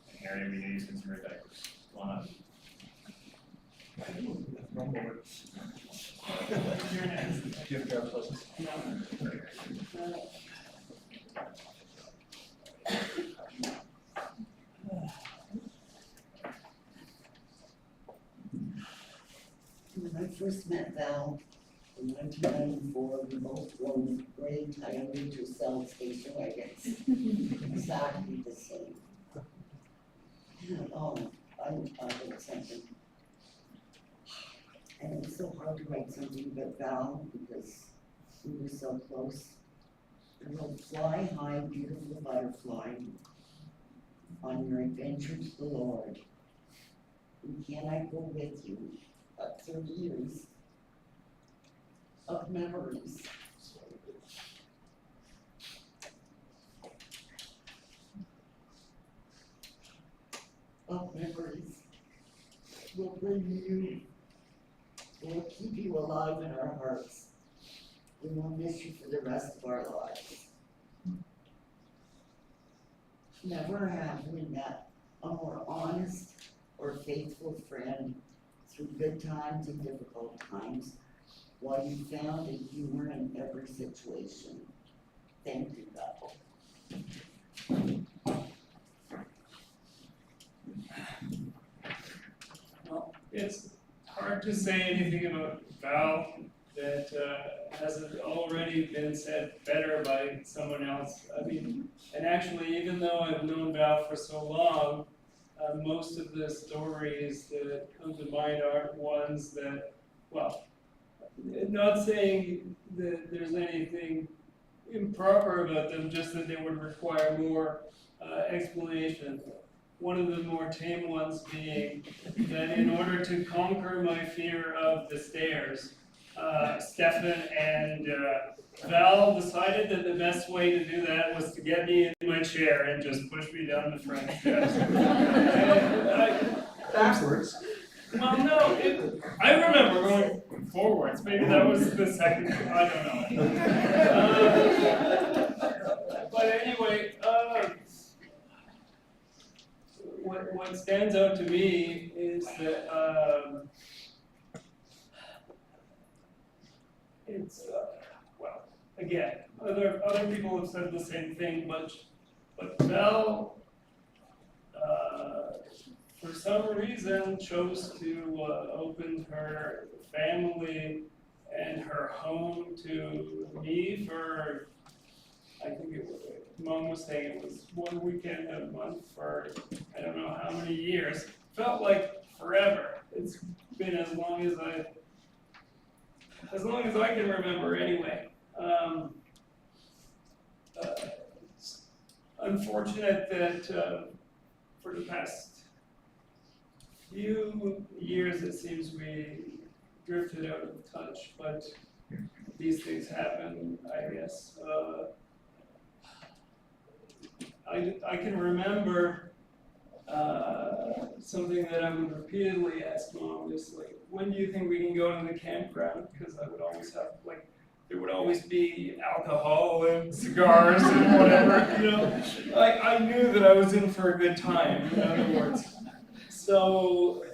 And Harry, we knew you since you were in diapers. Come on up. Give Gareth pleasures. When I first met Val in 1994, we both rode gray diameter cell station wagons, exactly the same. I wrote something. And it was so hard to write something about Val because we were so close. I wrote, fly high, beautiful butterfly, on your adventure to the Lord. And can I go with you? 30 years of memories. Of memories will bring you, will keep you alive in our hearts. We will miss you for the rest of our lives. Never have we met a more honest or faithful friend through good times and difficult times, while you found a humor in every situation. Thank you, Val. Well, it's hard to say anything about Val that hasn't already been said better by someone else. I mean, and actually, even though I've known Val for so long, most of the stories that come to mind aren't ones that, well, not saying that there's anything improper about them, just that they would require more explanation. one of the more tame ones being that in order to conquer my fear of the stairs, Stefan and Val decided that the best way to do that was to get me in my chair and just push me down the front steps. Backwards. Well, no, I remember going forwards. Maybe that was the second. I don't know. But anyway, what stands out to me is that it's well, again, other people have said the same thing, but Val, for some reason, chose to open her family and her home to me for, I think it was, Mom was saying it was one weekend a month for I don't know how many years. Felt like forever. It's been as long as I can remember anyway. It's unfortunate that for the past few years it seems we drifted out of touch, but these things happen, I guess. I can remember something that I would repeatedly ask Mom is like, when do you think we can go to the campground? Because I would always have there would always be alcohol and cigars and whatever, you know. I knew that I was in for a good time, in other words. So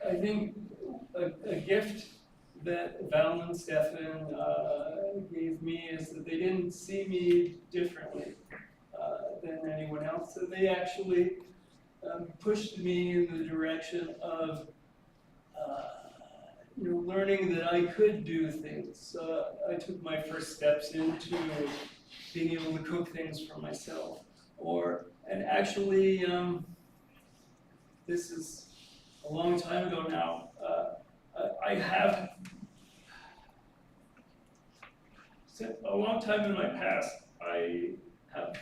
I think a gift that Val and Stefan gave me is that they didn't see me differently than anyone else. So they actually pushed me in the direction of learning that I could do things. I took my first steps into being able to cook things for myself. And actually, this is a long time ago now. I have, a long time in my past, I have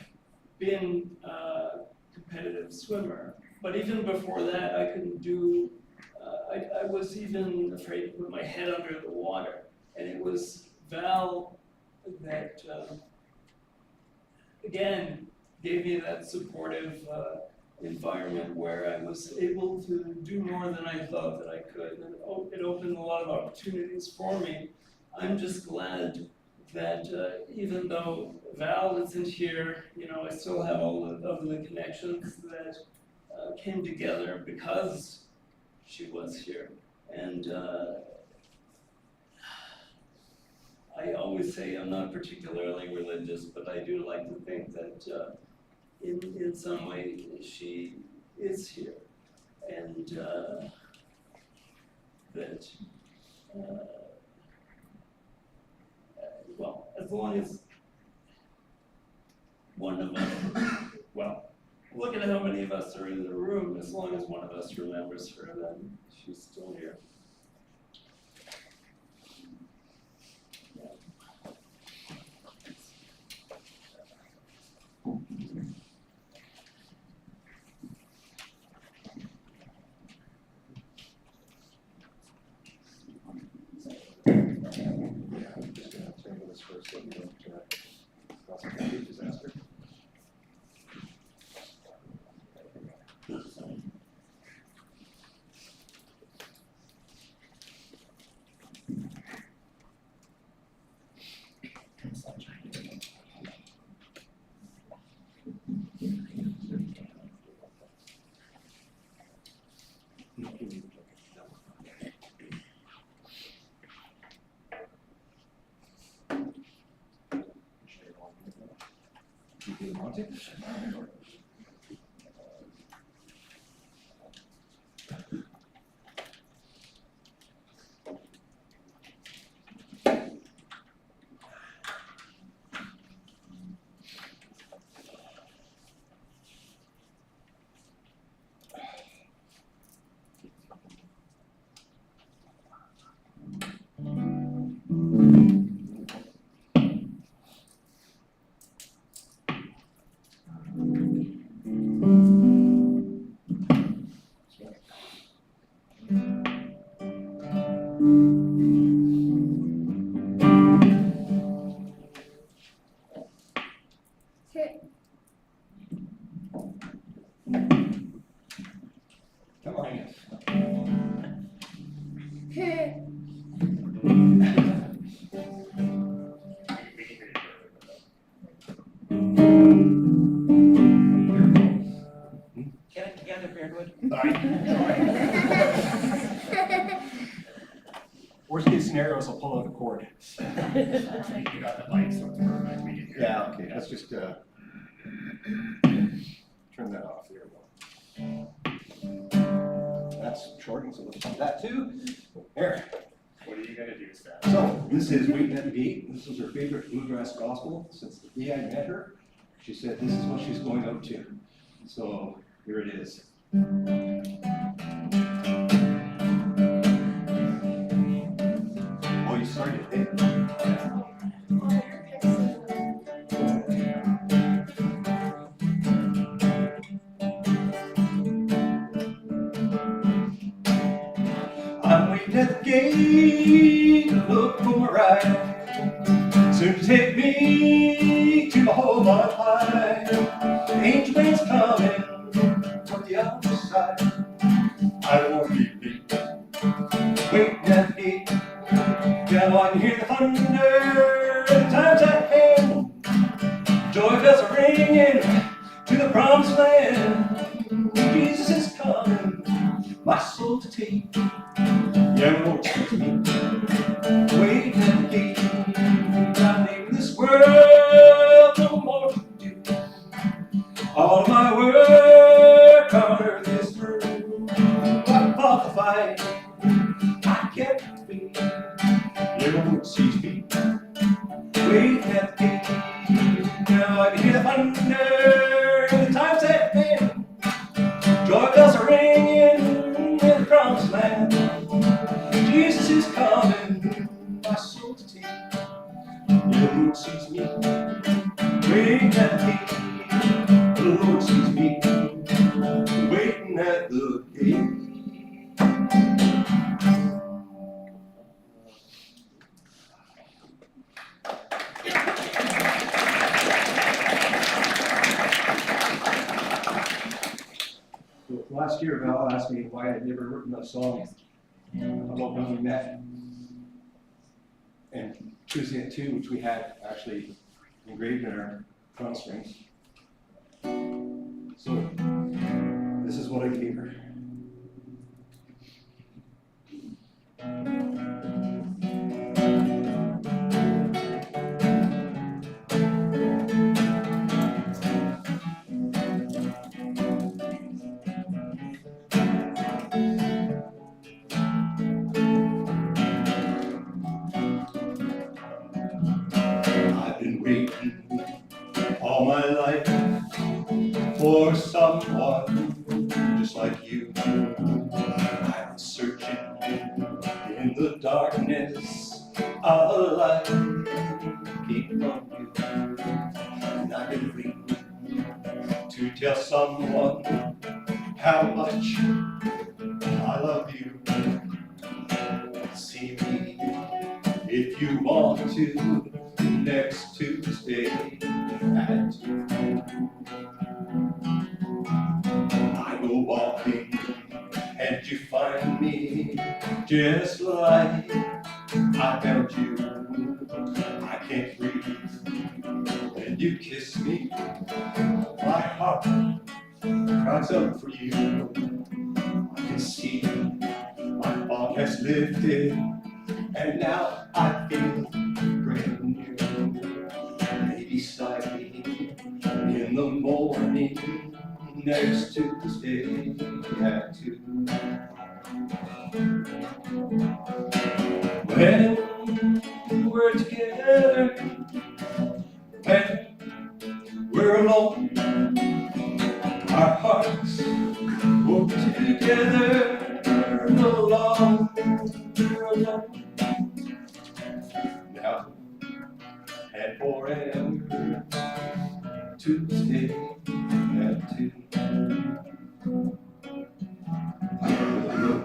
been a competitive swimmer. But even before that, I couldn't do, I was even afraid to put my head under the water. And it was Val that, again, gave me that supportive environment where I was able to do more than I thought that I could. And it opened a lot of opportunities for me. I'm just glad that even though Val isn't here, I still have all of the connections that came together because she was here. And I always say I'm not particularly religious, but I do like to think that in some way she is here. And that, well, as long as one of us, well, look at how many of us are in the room, as long as one of us remembers her, then she's still here. I'm just gonna turn this first so we don't cause a complete disaster. You got the mic, so it's perfect, we can hear. Yeah, okay, let's just, turn that off, there we go. That's shortened, so let's do that too. There. What are you gonna do, Steph? So, this is Waiting at the Gate. This was her favorite bluegrass gospel since the day I met her. She said this is what she's going out to. So, here it is. Oh, you started it. I'm waiting at the gate to look for my ride. Soon to take me to my home on high. The angel man's coming from the other side. I won't be late. Waiting at the gate. Now I can hear the thunder. The time's at hand. Joy bells are ringing to the promised land. Jesus is coming, my soul to take. Yeah, won't take me. Waiting at the gate. I'm leaving this world, no more to do. All my work on earth is through. I fought the fight, I kept the faith. You won't see me. Waiting at the gate. Now I can hear the thunder, and the time's at hand. Joy bells are ringing in the promised land. Jesus is coming, my soul to take. The Lord sees me, waiting at the gate. The Lord sees me, waiting at the gate. So last year, Val asked me why I'd never written a song about when we met. And choosing it too, which we had actually engraved in our drum strings. So this is what I gave her. I've been waiting all my life for someone just like you. I've been searching in the darkness of a life came from you. And I've been waiting to tell someone how much I love you. See me if you want to next Tuesday at 2. I go walking and you find me just like I found you. I can't breathe when you kiss me. My heart cries out for you. I can see my fog has lifted and now I feel brand new. Lay beside me in the morning next Tuesday at 2. When we're together, when we're alone, our hearts will be together no longer alone. Now and forever, Tuesday at 2.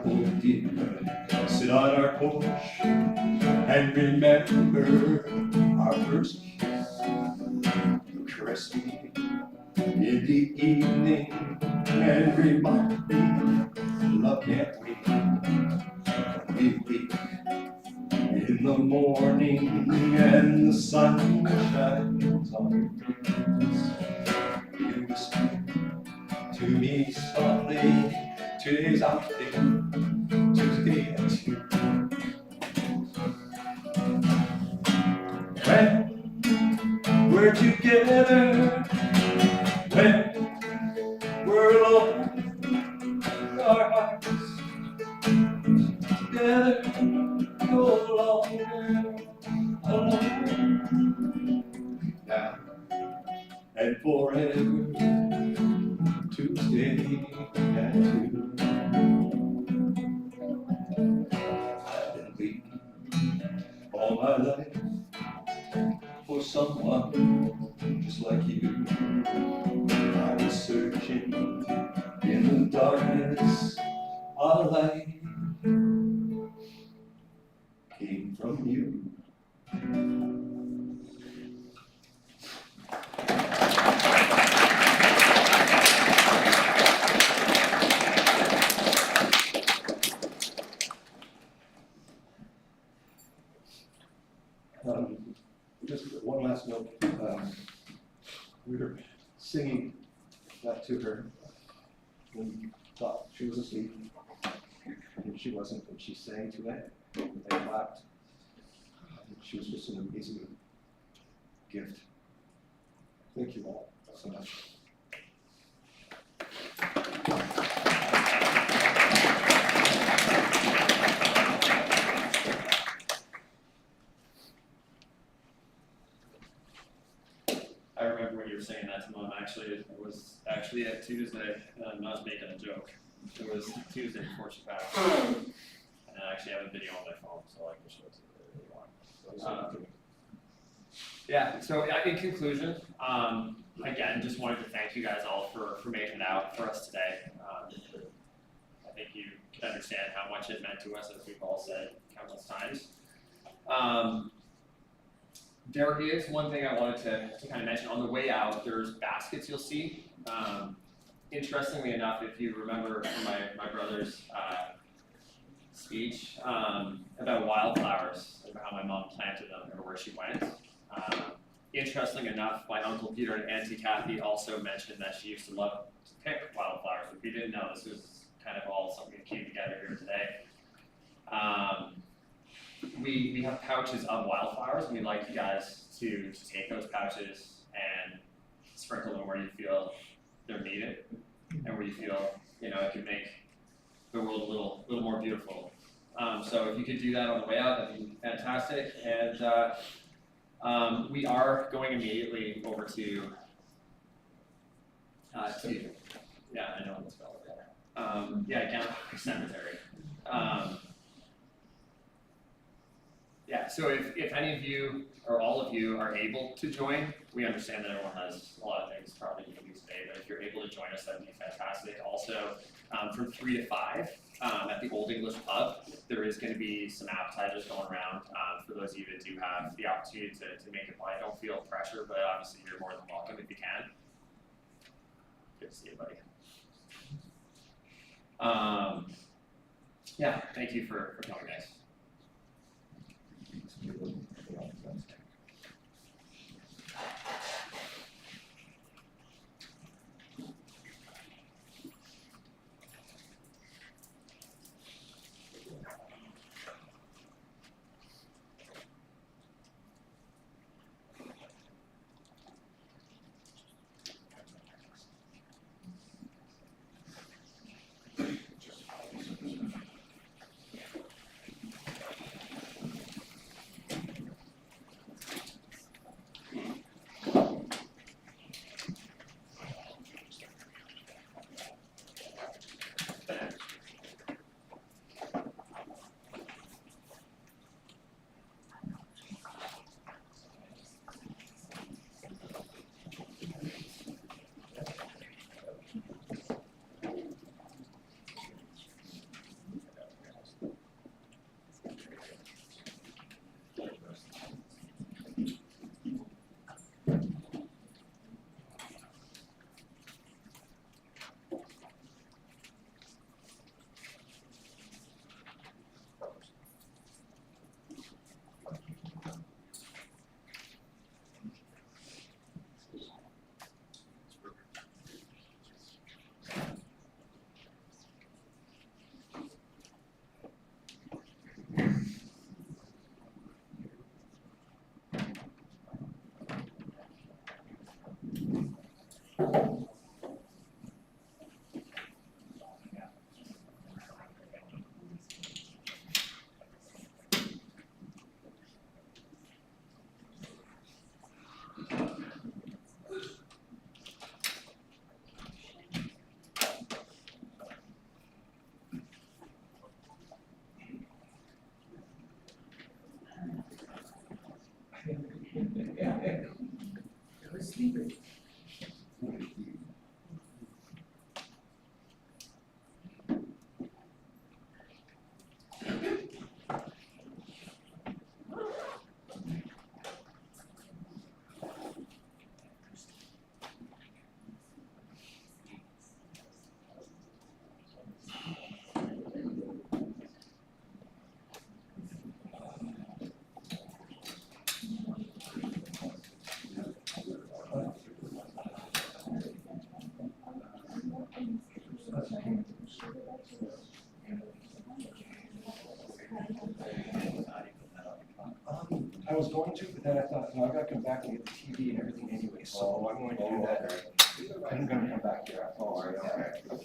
Oh dear, sit on our porch and remember our first kiss. Caress me in the evening and remind me love can't wait. We wake in the morning and the sun shines on your face. You whisper to me softly, today's our day, Tuesday at 2. When we're together, when we're alone, our hearts together no longer alone. Now and forever to stay and to. I've been waiting all my life for someone just like you. I was searching in the darkness, a light came from you. Just one last note. We were singing that to her when we thought she was asleep, and she wasn't, and she sang to it, and they clapped. She was just an amazing gift. Thank you all so much. I remember when you were saying that to Mom, actually, it was actually at Tuesday, and I'm not making a joke. It was Tuesday before she passed. And I actually have a video on my phone, so I can show it to you if you want. Yeah, so in conclusion, again, just wanted to thank you guys all for making it out for us today. I think you can understand how much it meant to us, as we've all said countless times. There is one thing I wanted to kind of mention. On the way out, there's baskets you'll see. Interestingly enough, if you remember from my brother's speech about wildflowers, about how my mom planted them everywhere she went. Interesting enough, my Uncle Peter and Auntie Kathy also mentioned that she used to love to pick wildflowers, but we didn't know this was kind of all something that came together here today. We have pouches of wildflowers, and we'd like you guys to take those pouches and sprinkle them where you feel they're needed, and where you feel, it could make the world a little more beautiful. So if you could do that on the way out, that'd be fantastic. And we are going immediately over to yeah, I know it's spelled there. Gananoque Cemetery. Yeah, so if any of you or all of you are able to join, we understand that everyone has a lot of things probably you can do today, but if you're able to join us, that'd be fantastic. Also, from 3 to 5 at the Old English Pub, there is going to be some appetizers going around for those of you that do have the opportunity to make it by. Don't feel pressure, but obviously you're more than welcome if you can. Good to see you, buddy. Yeah, thank you for coming, guys. I was going to, but then I thought, no, I gotta come back and get the TV and everything anyway, so I'm going to do that. I'm gonna come back here. Oh, all right, okay.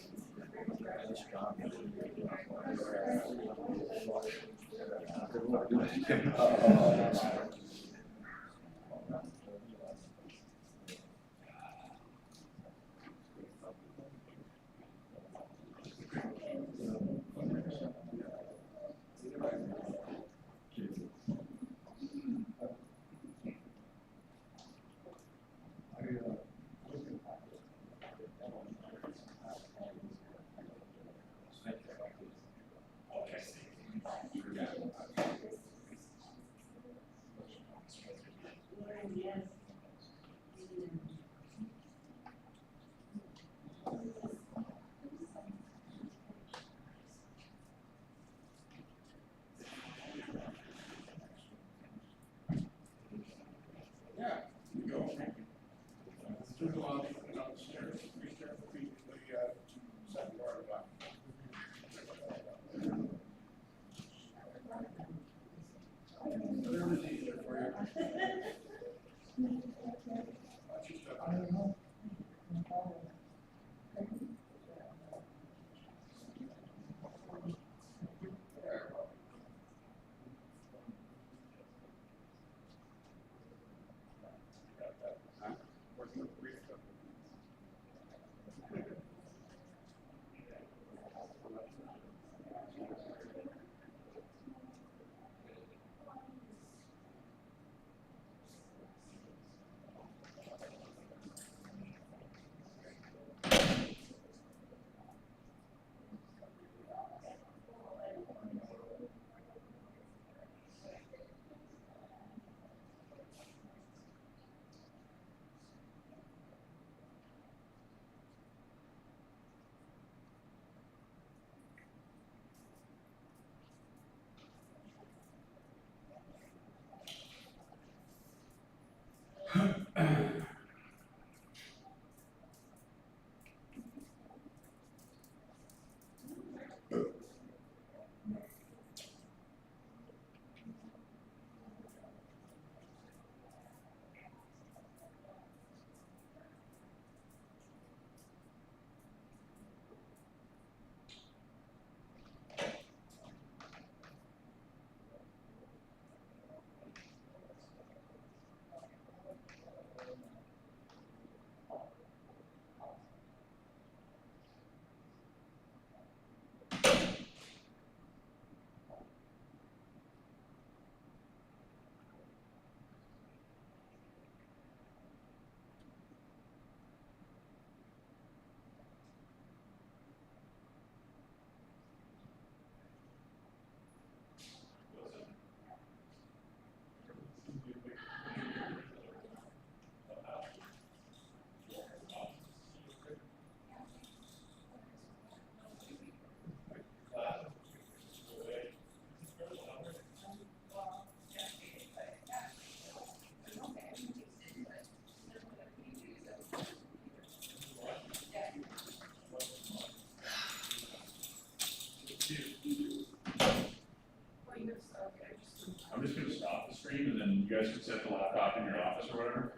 I'm just gonna stop the stream and then you guys can set the laptop in your office or whatever.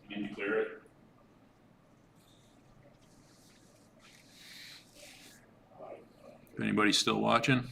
You need to clear it. Anybody still watching?